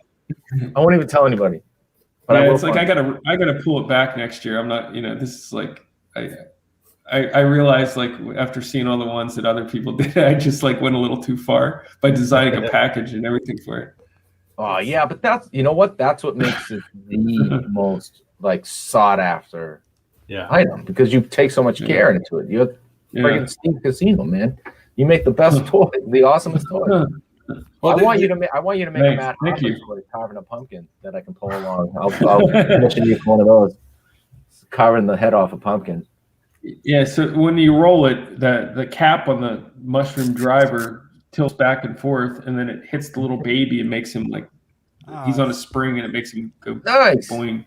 I won't even tell anybody. But it's like I gotta pull it back next year. I'm not. This is like I realized, after seeing all the ones that other people did, I just went a little too far by designing a package and everything for it. Oh yeah, but that's that's what makes it the most sought after item, because you take so much care into it. You're freaking Steve Casino, man. You make the best toy, the awesomest toy. Well, I want you to make a Matt Harper toy carving a pumpkin that I can pull along. I'll commission you one of those, carving the head off a pumpkin. Yeah, so when you roll it, the cap on the mushroom driver tilts back and forth, and then it hits the little baby and makes him he's on a spring, and it makes him go boing.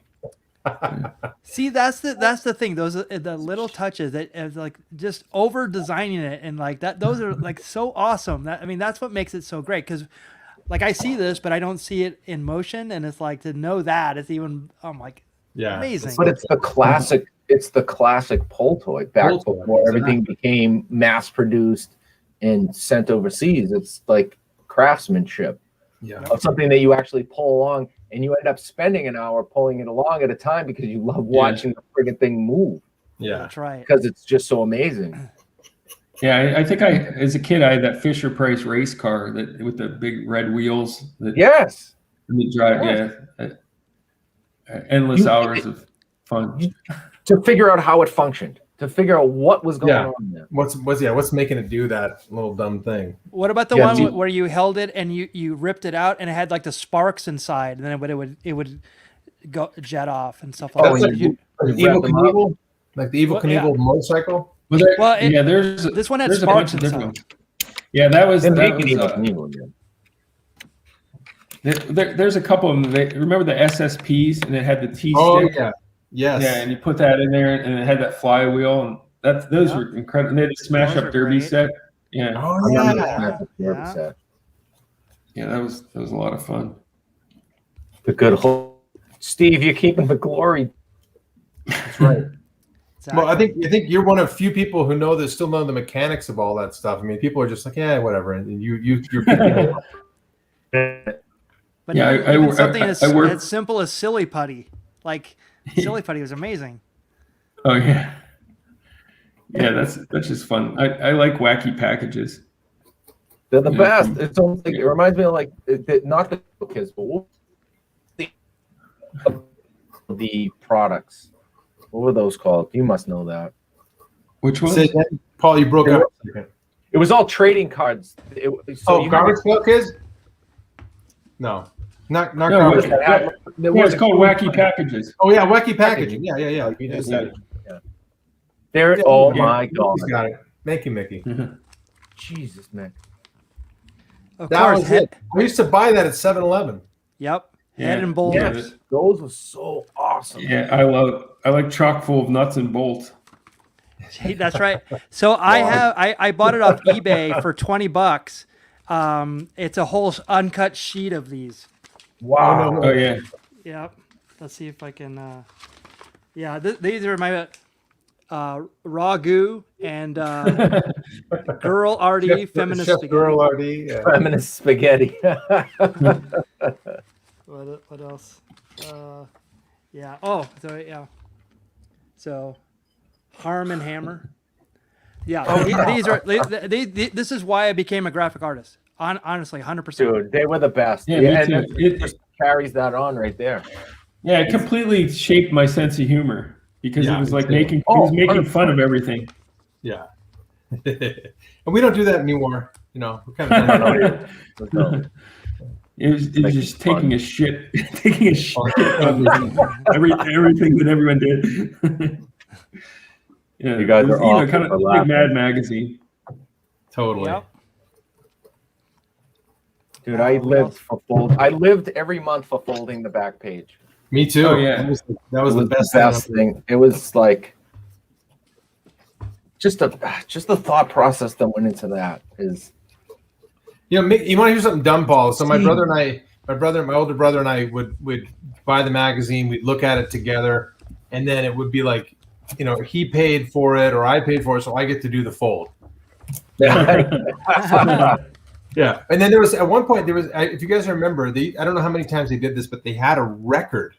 See, that's the thing. Those are the little touches that is just over designing it, and that. Those are so awesome. That's what makes it so great, because Like I see this, but I don't see it in motion, and it's like to know that it's even. I'm like, amazing. But it's the classic. It's the classic pull toy back before everything became mass produced and sent overseas. It's like craftsmanship of something that you actually pull along, and you end up spending an hour pulling it along at a time because you love watching the friggin' thing move. Yeah, that's right. Because it's just so amazing. Yeah, I think as a kid, I had that Fisher Price race car with the big red wheels. Yes. And the drive, endless hours of fun. To figure out how it functioned, to figure out what was going on there. What's making it do that little dumb thing? What about the one where you held it and you ripped it out and it had like the sparks inside, and then it would go jet off and stuff like that. Like Evil Knievel? Like the Evil Knievel motorcycle? This one had sparks inside. Yeah, that was. There's a couple of them. Remember the SSPs, and it had the T stick. Oh yeah, yes. Yeah, and you put that in there, and it had that flywheel, and those were incredible. And they had a smash up derby set. Yeah. Oh yeah. Yeah, that was a lot of fun. The good whole Steve, you're keeping the glory. That's right. Exactly. Well, I think you're one of few people who still know the mechanics of all that stuff. I mean, people are just like, yeah, whatever, and you're. But even something as simple as silly putty, like silly putty was amazing. Oh yeah, that's just fun. I like wacky packages. They're the best. It's almost like, it reminds me of like not the kids, but the products. What were those called? You must know that. Which one? Paul, you broke up. It was all trading cards. Garbage Pail Kids? No. Not Garbage Pail. It's called Wacky Packages. Oh, yeah, Wacky Packaging. Yeah. You just said it. Yeah. There. Oh, my God. He's got it. Thank you, Mickey. Jesus, man. Of that course. Was it. I used to buy that at 7-Eleven. Yep. Head and bolts. Yes. Those were so awesome. Yeah, I like chock full of nuts and bolts. That's right. So I bought it off eBay for $20. It's a whole uncut sheet of these. Wow. Oh yeah. Yep. Let's see if I can. These are my ragu and girl RD feminist Chef spaghetti. Girl RD. Yeah. Feminist spaghetti. What else? Yeah. Oh, so yeah. So, Harm and Hammer. Yeah. These are. This is why I became a graphic artist. Honestly, 100%. Dude, they were the best. Yeah, me too. It just carries that on right there. Yeah, it completely shaped my sense of humor because it was like making fun of everything. Yeah. And we don't do that anymore. You know, we kind of. It was just taking a shit on everything that everyone did. Yeah, you guys are awesome kind of like Mad Magazine. Totally. Yep. Dude, I lived every month for folding the back page. Me too. Oh, yeah. That was the best thing. It was like just the thought process that went into that is. You know, you want to hear something dumb, Paul? So my older brother and I would buy the magazine. We'd look at it together, and then it would be like, you know, he paid for it or I paid for it, so I get to do the fold. Yeah. And then at one point, if you guys remember, I don't know how many times they did this, but they had a record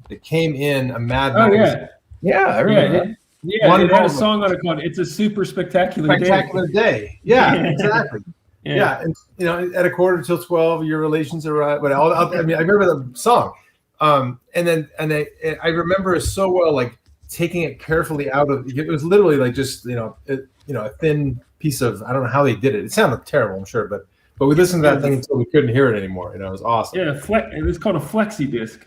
that came in a Mad magazine. Yeah, I remember. Yeah, it had a song on it called "It's a Super Spectacular Day." Yeah, exactly. Yeah, and you know, at 11:45, your relations are right. But I remember the song, and I remember it so well, like taking it carefully out of. It was literally like just a thin piece of. I don't know how they did it. It sounded terrible, I'm sure, but we listened to that thing until we couldn't hear it anymore. You know, it was awesome. Yeah, it was called a flexi disc.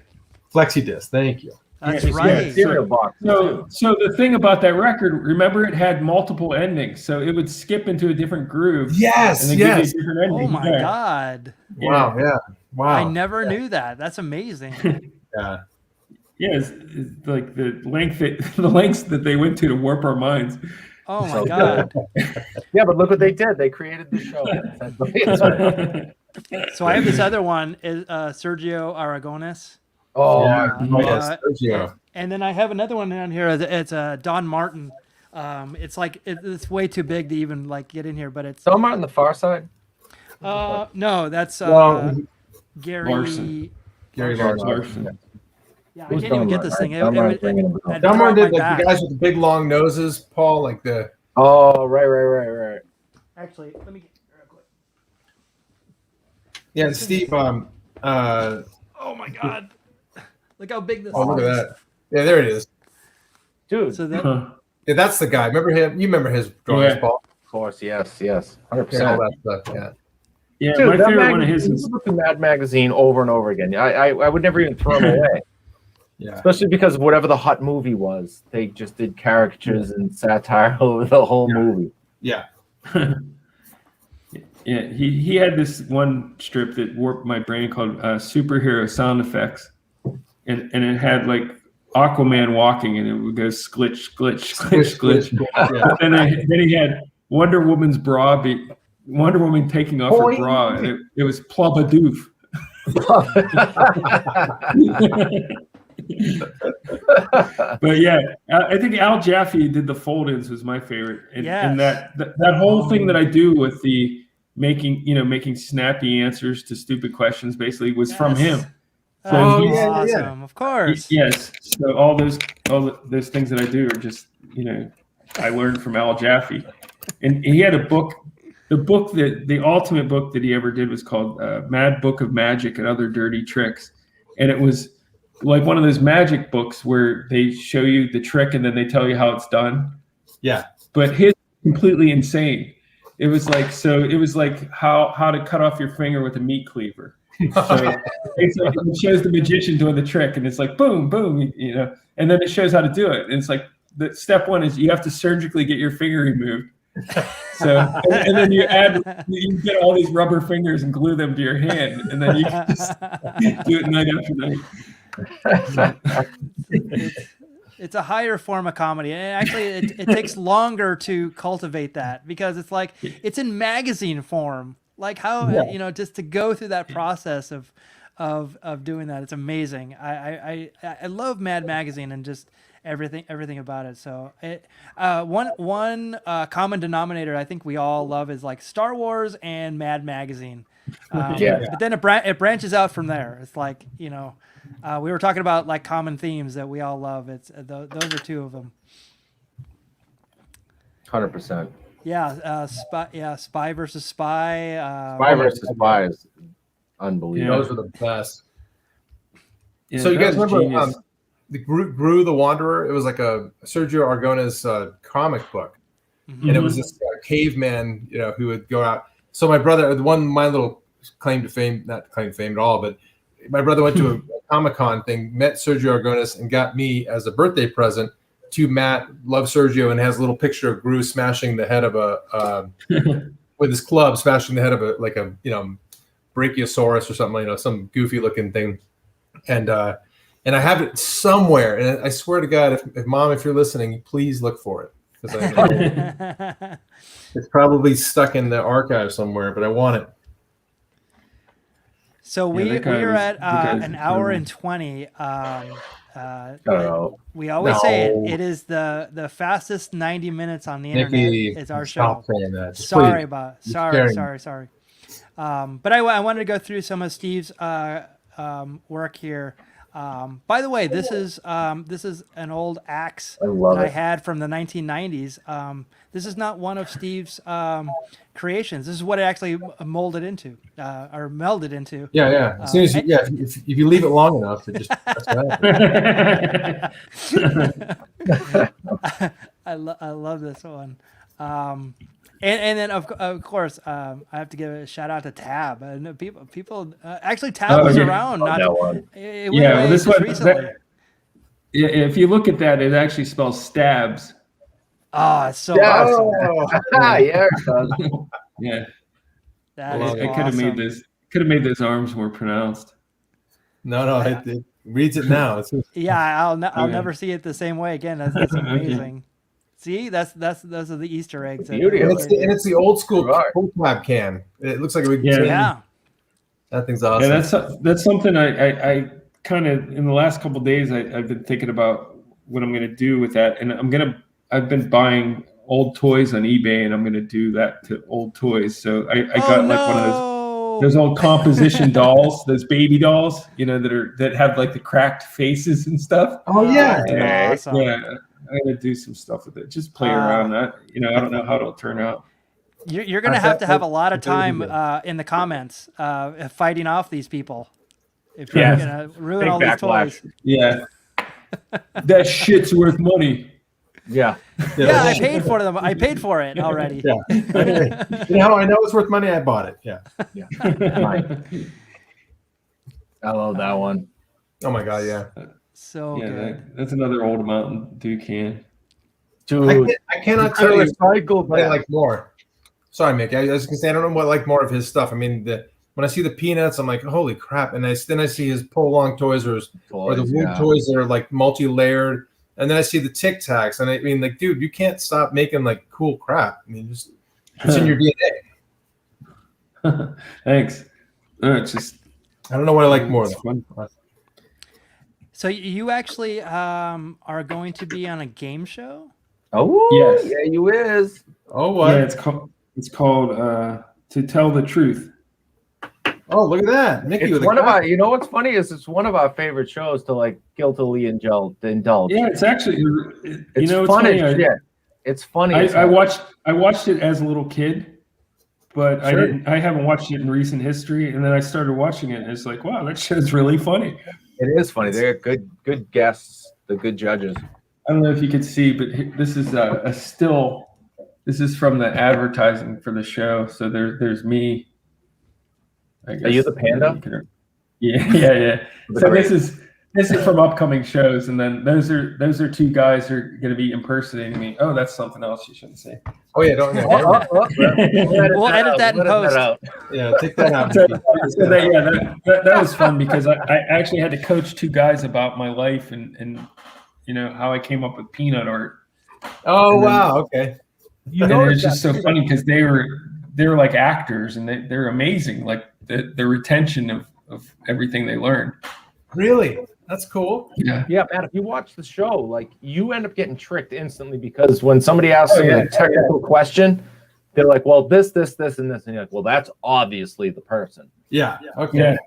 Flexi disc. Thank you. That's right. So the thing about that record, remember, it had multiple endings, so it would skip into a different groove. Yes, and then give you a different ending. Oh my God! Wow, yeah, wow. I never knew that. That's amazing. Yeah, it's like the lengths that they went to warp our minds. Oh my God! Yeah, but look what they did. They created the show. So I have this other one, is Sergio Aragonés. Oh, Sergio. And then I have another one down here. It's Don Martin. It's like it's way too big to even like get in here, but it's Don Martin, The Far Side. No, that's Gary Larson. Gary Larson. Yeah, I Who's can't even Don get this Martin? thing. Don Martin's ringing a bell. Don Martin did like back. the guys with the big long noses, Paul, like the. Oh, right. Actually, let me get real quick. Yeah, and Steve. Oh my God! Look how big this. Oh, look is. at that. Yeah, there it is. Dude. So that, Yeah, that's the guy. Remember him? You remember his drawings, Yeah. Paul? Of course, yes, 100%. Yeah, all that stuff. Yeah. Yeah, Dude, my that favorite one of magazine, his is you look at Mad Magazine over and over again. I would never even throw them away, Yeah. especially because of whatever the hot movie was. They just did caricatures and satire over the whole movie. Yeah. Yeah, he had this one strip that warped my brain called Superhero Sound Effects, and it had like Aquaman walking, and it would go sglitch, glitch, glitch, glitch. Yeah. And then he had Wonder Woman's bra, Wonder Woman taking off her bra, and it was Plubadoof. But yeah, I think Al Jaffe did the fold-ins was my favorite, and that whole thing that I do with the making snappy answers to stupid questions basically was from him. So awesome, of course. Yes. So all those things that I do are just I learned from Al Jaffe, and he had a book. The ultimate book that he ever did was called Mad Book of Magic and Other Dirty Tricks, and it was like one of those magic books where they show you the trick and then they tell you how it's done. Yeah. But his completely insane. It was like how to cut off your finger with a meat cleaver. So it shows the magician doing the trick, and it's like boom, boom, and then it shows how to do it. And it's like the step one is you have to surgically get your finger removed. So and then you get all these rubber fingers and glue them to your hand, and then you can just do it night after night. It's a higher form of comedy, and actually it takes longer to cultivate that because it's like it's in magazine form. Like how just to go through that process of doing that, it's amazing. I love Mad Magazine and just everything about it. So one common denominator I think we all love is like Star Wars and Mad Magazine. But then it branches out from there. It's like we were talking about like common themes that we all love. It's those are two of them. 100%. Yeah, Spy versus Spy. Spy versus Spy is unbelievable. Those were the best. Yeah, So you guys remember genius. the Gru the Wanderer? It was like a Sergio Aragonés comic book, and it was this caveman, who would go out. So my brother, my little claim to fame, not claim to fame at all, but my brother went to a Comic-Con thing, met Sergio Aragonés, and got me as a birthday present to Matt, love Sergio, and has a little picture of Gru smashing the head of with his club, smashing the head of a Brachiosaurus or something, some goofy looking thing. And I have it somewhere, and I swear to God, if Mom, if you're listening, please look for it, because it's probably stuck in the archive somewhere, but I want it. So we are at an hour and 20. We always say it is the fastest 90 minutes on the internet. Is our show. Sorry. But I wanted to go through some of Steve's work here. By the way, this is an old axe that I had from the 1990s. This is not one of Steve's creations. This is what it actually molded into or melded into. Yeah. As soon as if you leave it long enough, it just I love this one. And then of course I have to give a shout out to Tab. And people actually Tab was around. This one recently. If you look at that, it actually spells stabs. Oh, it's so awesome. Yeah, it does. Yeah. That is I could have made those arms more pronounced. No, it reads it now. I'll never see it the same way again. That's amazing. See, those are the Easter eggs. And it's the old school Coke can. It looks like a big can. Yeah. That thing's awesome. Yeah, that's something I kind of in the last couple of days I've been thinking about what I'm going to do with that, and I've been buying old toys on eBay, and I'm going to do that to old toys. So I got like one of those old composition dolls, those baby dolls, that have like the cracked faces and stuff. Oh yeah, Awesome. Yeah. I'm going to do some stuff with it. Just play around. I don't know how it'll turn out. You're going to have a lot of time in the comments fighting off these people. If you're going to ruin all these toys. Yeah. That shit's worth money. Yeah. Yeah, I paid for them. I paid for it already. Yeah. You know how I know it's worth money? I bought it. Yeah. I love that one. Oh my God, yeah. So good. That's another old Mountain Dew can. Dude, I cannot tell you recycled what I like more. Sorry, Mick. I was gonna say I don't know what I like more of his stuff. I mean, when I see the peanuts, I'm like, holy crap! And then I see his pull along toys or the wood toys that are like multi-layered. And then I see the Tic Tacs, and I mean, like, dude, you can't stop making like cool crap. I mean, just it's in your DNA. Thanks. It's just I don't know what I like more. So you actually are going to be on a game show? Oh, yes. Yeah, you is. Oh, what? Yeah, it's called To Tell the Truth. Oh, look at that. Mickey It's one of our, you know what's funny is it's one of our favorite shows to like guiltily indulge. Yeah, it's actually it's funny. It's funny. I watched it as a little kid, but I haven't watched it in recent history. And then I started watching it, and it's like, wow, that show's really funny. It is funny. They're good guests. The good judges. I don't know if you could see, but this is a still. This is from the advertising for the show. So there's me. I guess. Are you the panda? Yeah. So this is from upcoming shows, and then those are two guys who are going to be impersonating me. Oh, that's something else you shouldn't say. Oh yeah, don't. We'll edit that in post. Yeah, take that out. So that was fun because I actually had to coach two guys about my life and how I came up with peanut art. Oh wow, okay. It's just so funny because they were like actors, and they're amazing. Like the retention of everything they learned. Really? That's cool. Yeah, Matt, if you watch the show, like you end up getting tricked instantly because when somebody asks you a technical question, they're like, well, this, and this. And you're like, well, that's obviously the person. Yeah. Okay. Yeah.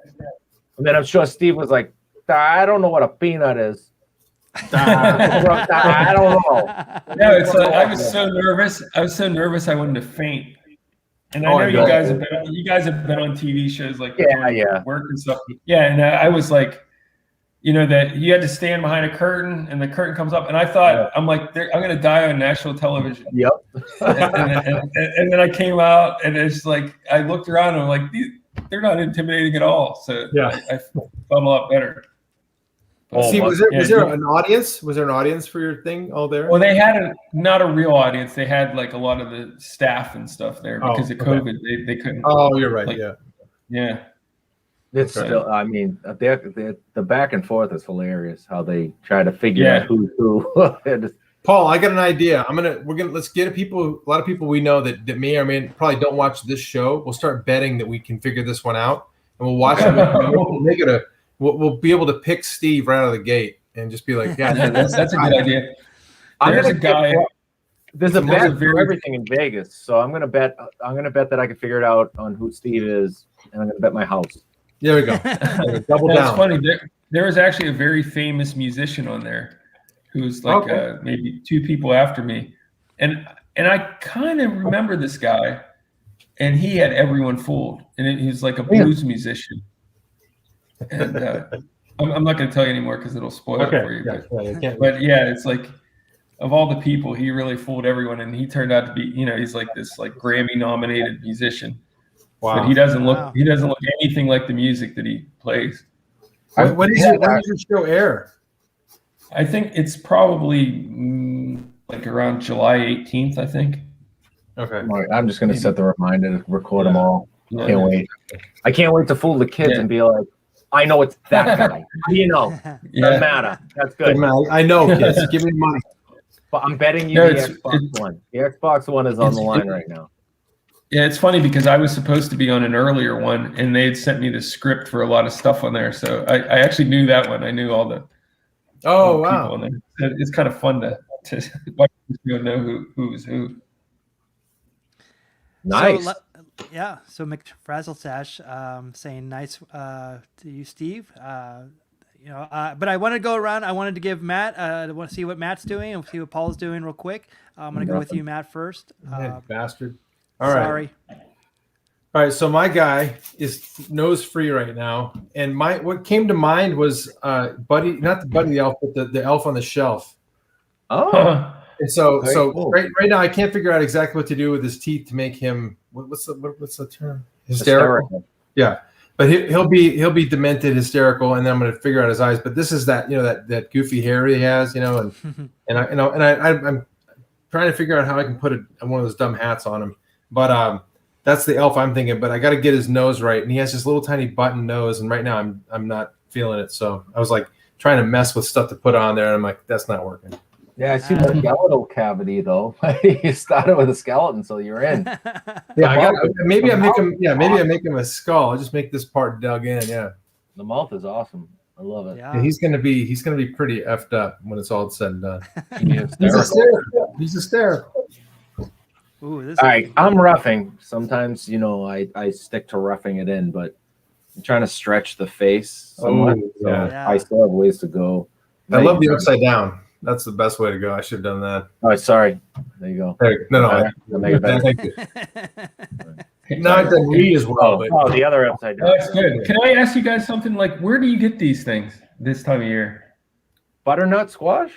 And then I'm sure Steve was like, I don't know what a peanut is. I don't know. No, it's like I was so nervous I wanted to faint. And I know you guys have been on TV shows like work and stuff. Yeah, and I was like, that you had to stand behind a curtain, and the curtain comes up, and I thought I'm like, I'm gonna die on national television. Yep. and then I came out, and it's like I looked around, and I'm like, they're not intimidating at all. So I felt a lot better. See, was there an audience? Was there an audience for your thing all there? Well, they had not a real audience. They had like a lot of the staff and stuff there because of COVID. They couldn't. Oh, you're right. Yeah. It's still. I mean, the back and forth is hilarious. How they try to figure out who's who. Paul, I got an idea. Let's get a lot of people we know that may or may probably don't watch this show. We'll start betting that we can figure this one out, and we'll watch it. We'll be able to pick Steve right out of the gate and just be like, that's a good idea. There's a guy. There's a bet for everything in Vegas, so I'm gonna bet that I can figure it out on who Steve is, and I'm gonna bet my house. There we go. Double down. It's funny. There was actually a very famous musician on there who's like maybe two people after me, and I kind of remember this guy, and he had everyone fooled, and he's like a blues musician. And I'm not going to tell you anymore because it'll spoil it for you. But it's like of all the people, he really fooled everyone, and he turned out to be, he's like this like Grammy nominated musician. Wow. But he doesn't look anything like the music that he plays. When does your show air? I think it's probably like around July 18th. I think. Okay. I'm just going to set the reminder to record them all. Can't wait. I can't wait to fool the kids and be like, I know it's that guy. Doesn't matter. That's good. I know, kids. Give me money. But I'm betting you the Xbox One. The Xbox One is on the line right now. Yeah, it's funny because I was supposed to be on an earlier one, and they had sent me the script for a lot of stuff on there. So I actually knew that one. I knew all the Oh, people wow. on there. So it's kind of fun to watch you know who's who. Nice. So McFrazzlestash saying nice to you, Steve. But I want to go around. I wanted to give Matt. I want to see what Matt's doing and see what Paul's doing real quick. I'm going to go with you, Matt, first. Bastard. All right. Sorry. All right. So my guy is nose free right now, and what came to mind was Buddy, not the Buddy the elf, but the elf on the shelf. Oh. And so cool. right now I can't figure out exactly what to do with his teeth to make him what's the term? Hysterical. Yeah. But he'll be demented, hysterical, and then I'm going to figure out his eyes. But this is that that goofy hair he has, and I'm trying to figure out how I can put one of those dumb hats on him. But that's the elf I'm thinking. But I got to get his nose right, and he has this little tiny button nose, and right now I'm not feeling it. So I was like trying to mess with stuff to put on there, and I'm like, that's not working. Yeah, I see the skeletal cavity though. You started with a skeleton, so you're in. Yeah, maybe I make him a skull. I just make this part dug in. Yeah, the mouth is awesome. I love it. Yeah, he's gonna be pretty effed up when it's all said and done. He's hysterical. Ooh, all right, I'm roughing. Sometimes I stick to roughing it in, but I'm trying to stretch the face somewhat. I still have ways to go. I love the upside down. That's the best way to go. I should have done that. Oh, sorry. There you go. No. Thank you. No, it doesn't read as well. Oh, the other upside down. That's good. Can I ask you guys something? Like, where do you get these things this time of year? Butternut squash?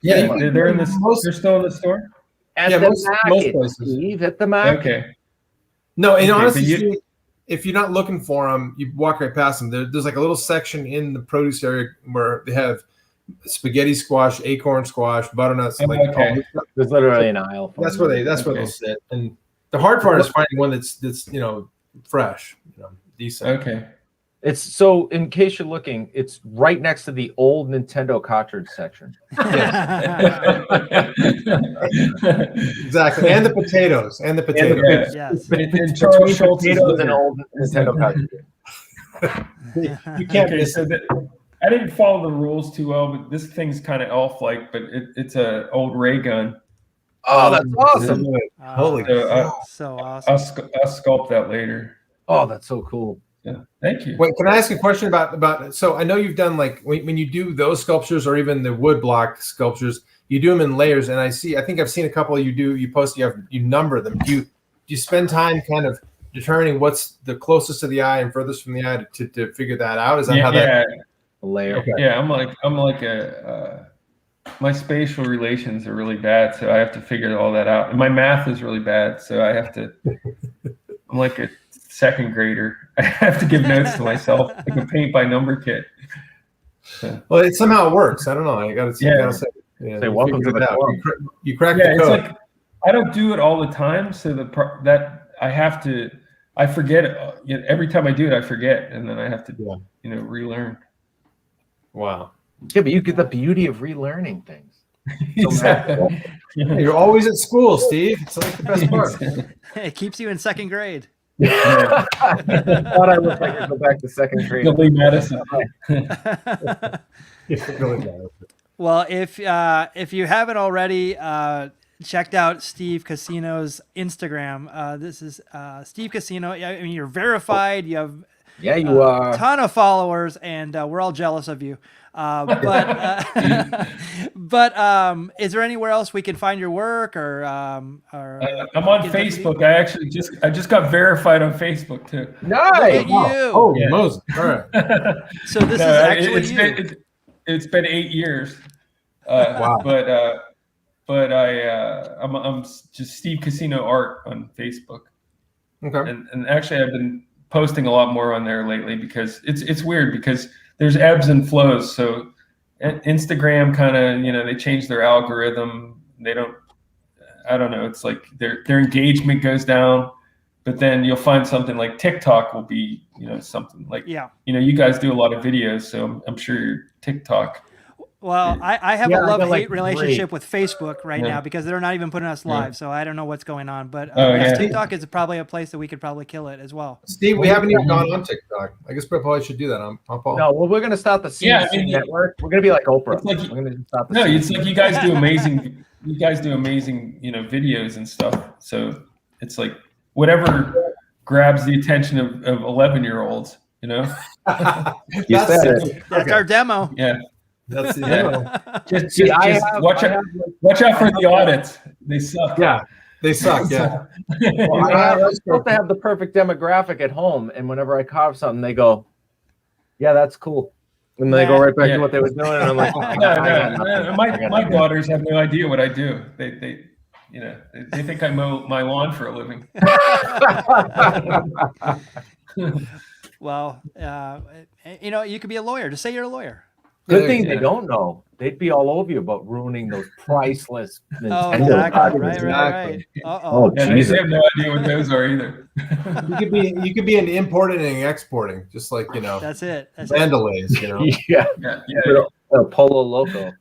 Yeah, they're in the. They're still in the store. At the market, most places. Steve, at the market. Okay. No, and honestly, if you're not looking for them, you walk right past them. There's like a little section in the produce area where they have spaghetti squash, acorn squash, butternuts. There's literally an aisle. That's where they'll sit. And the hard part is finding one that's fresh, decent. Okay. It's so, in case you're looking, it's right next to the old Nintendo cartridge section. Exactly, and the potatoes. Yes. It's Charles Schultz potatoes and old Nintendo cartridge. You can't miss it. I didn't follow the rules too well, but this thing's kind of elf-like, but it's an old ray gun. Oh, that's awesome! Holy, so awesome! I'll sculpt that later. Oh, that's so cool. Yeah, thank you. Wait, can I ask you a question about? So I know you've done like when you do those sculptures or even the wood block sculptures, you do them in layers, and I think I've seen a couple. You number them. Do you spend time kind of determining what's the closest to the eye and furthest from the eye to figure that out? Is that how that? Layer. Okay. Yeah, I'm like my spatial relations are really bad, so I have to figure all that out. And my math is really bad, so I have to. I'm like a second grader. I have to give notes to myself, like a paint by number kit. So. Well, somehow it works. I don't know. I got to say. Say welcome to the club. You cracked the code. It's like I don't do it all the time, so that I have to. I forget it. Every time I do it, I forget, and then I have to relearn. Wow. Yeah, but you get the beauty of relearning things. Exactly. You're always at school, Steve. It's like the best part. It keeps you in second grade. I thought I looked like I go back to second grade. Billy Madison. Well, if you haven't already checked out Steve Casino's Instagram, this is Steve Casino. I mean, you're verified. You have you are a ton of followers, and we're all jealous of you. But is there anywhere else we can find your work, or I'm on Facebook. I just got verified on Facebook too. Nice. Look at you. Oh, yeah. Moses. All right. So this is actually it's been 8 years. Wow. But I'm just Steve Casino Art on Facebook. Okay. And actually I've been posting a lot more on there lately because it's weird because there's ebbs and flows. So Instagram kind of, they change their algorithm. I don't know. It's like their engagement goes down, but then you'll find something like TikTok will be, something like, you guys do a lot of videos. So I'm sure your TikTok. Well, I have Yeah, a I got, love-hate like, relationship with Facebook right Yeah. now because they're not even putting us Yeah. live, so I don't know what's going on. But Oh, yes, yeah. TikTok is probably a place that we could probably kill it as well. Steve, we haven't even gone on TikTok. I guess we probably should do that on Paul. No, well, we're gonna start the CNC Yeah, I mean, network. We're gonna be like Oprah. It's like- we're gonna start the No, CNC. it's like you guys do amazing. You guys do amazing, videos and stuff. So it's like whatever grabs the attention of 11-year-olds. You That's said it. it. That's our demo. Yeah. That's the Yeah. Just I watch out. Watch out for the audits. They suck. Yeah, they suck. Yeah. Well, I'm supposed to have the perfect demographic at home, and whenever I carve something, they go, "Yeah, that's cool," and they go right back to what they were doing, and I'm like, oh, I got No. nothing. My daughters have no idea what I do. They think I mow my lawn for a living. Well, you could be a lawyer. Just say you're a lawyer. Good thing they Yeah. don't know. They'd be all over you about ruining those priceless Oh, Nintendo exactly. cartridges. Right. Exactly. Uh-oh. Yeah, they Jesus. have no idea what those are either. You could be an importing and exporting, just like That's it. That's it. Vandalays. Yeah, Yeah. Polo Loco.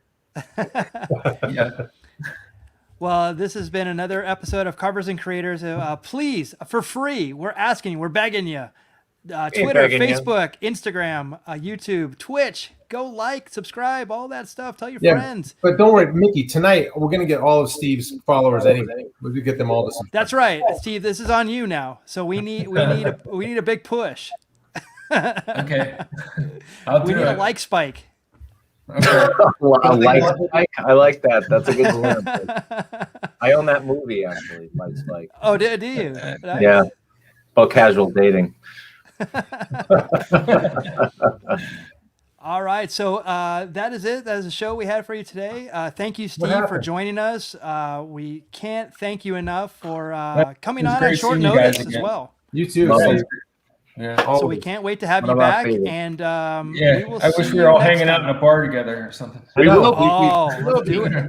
Yeah. Well, this has been another episode of Carvers and Creators. Please, for free, we're asking you, we're begging you. Twitter, begging you. Facebook, Instagram, YouTube, Twitch. Go like, subscribe, all that stuff. Tell your Yeah. friends. But don't worry, Mickey. Tonight we're gonna get all of Steve's followers anyway. We'll get them all to subscribe. That's right, Steve. This is on you now. So we need a big push. Okay. I'll We do need a it. like spike. Okay. I like that. That's a good one. I own that movie actually, Light Spike. Oh, do you? Yeah, about casual dating. All right, so that is it. That is the show we had for you today. Thank you, Steve, for happened? joining us. We can't thank you enough for coming It was on great short seeing you guys notice as again. well. You too. Love Steve. it. Yeah. So we Always. can't wait to have One you of our back. favorites. And Yeah. we will I wish see we were you all next hanging out in time. a bar together or something. We will. Oh, We will let's do be. it.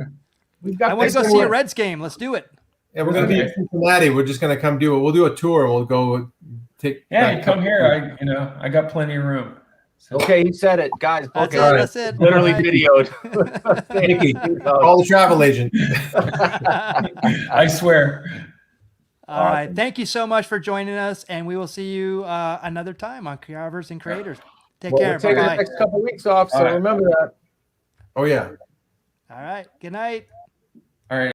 We've got I want this to go see a one. Reds game. Let's do it. Yeah, we're gonna be in Cincinnati. We're just gonna come do it. We'll do a tour. We'll go take. Yeah, you come here. I got plenty of room. So, Okay, he said it, guys. That's Okay, it. right. That's it. literally All right. videoed. Mickey, call the travel agent. I swear. All right. Awesome. Thank you so much for joining us, and we will see you another time on Carvers and Creators. Take Well, care. we're taking the Bye-bye. next couple weeks off, so All right. remember that. Oh yeah. All right. Good night. All right.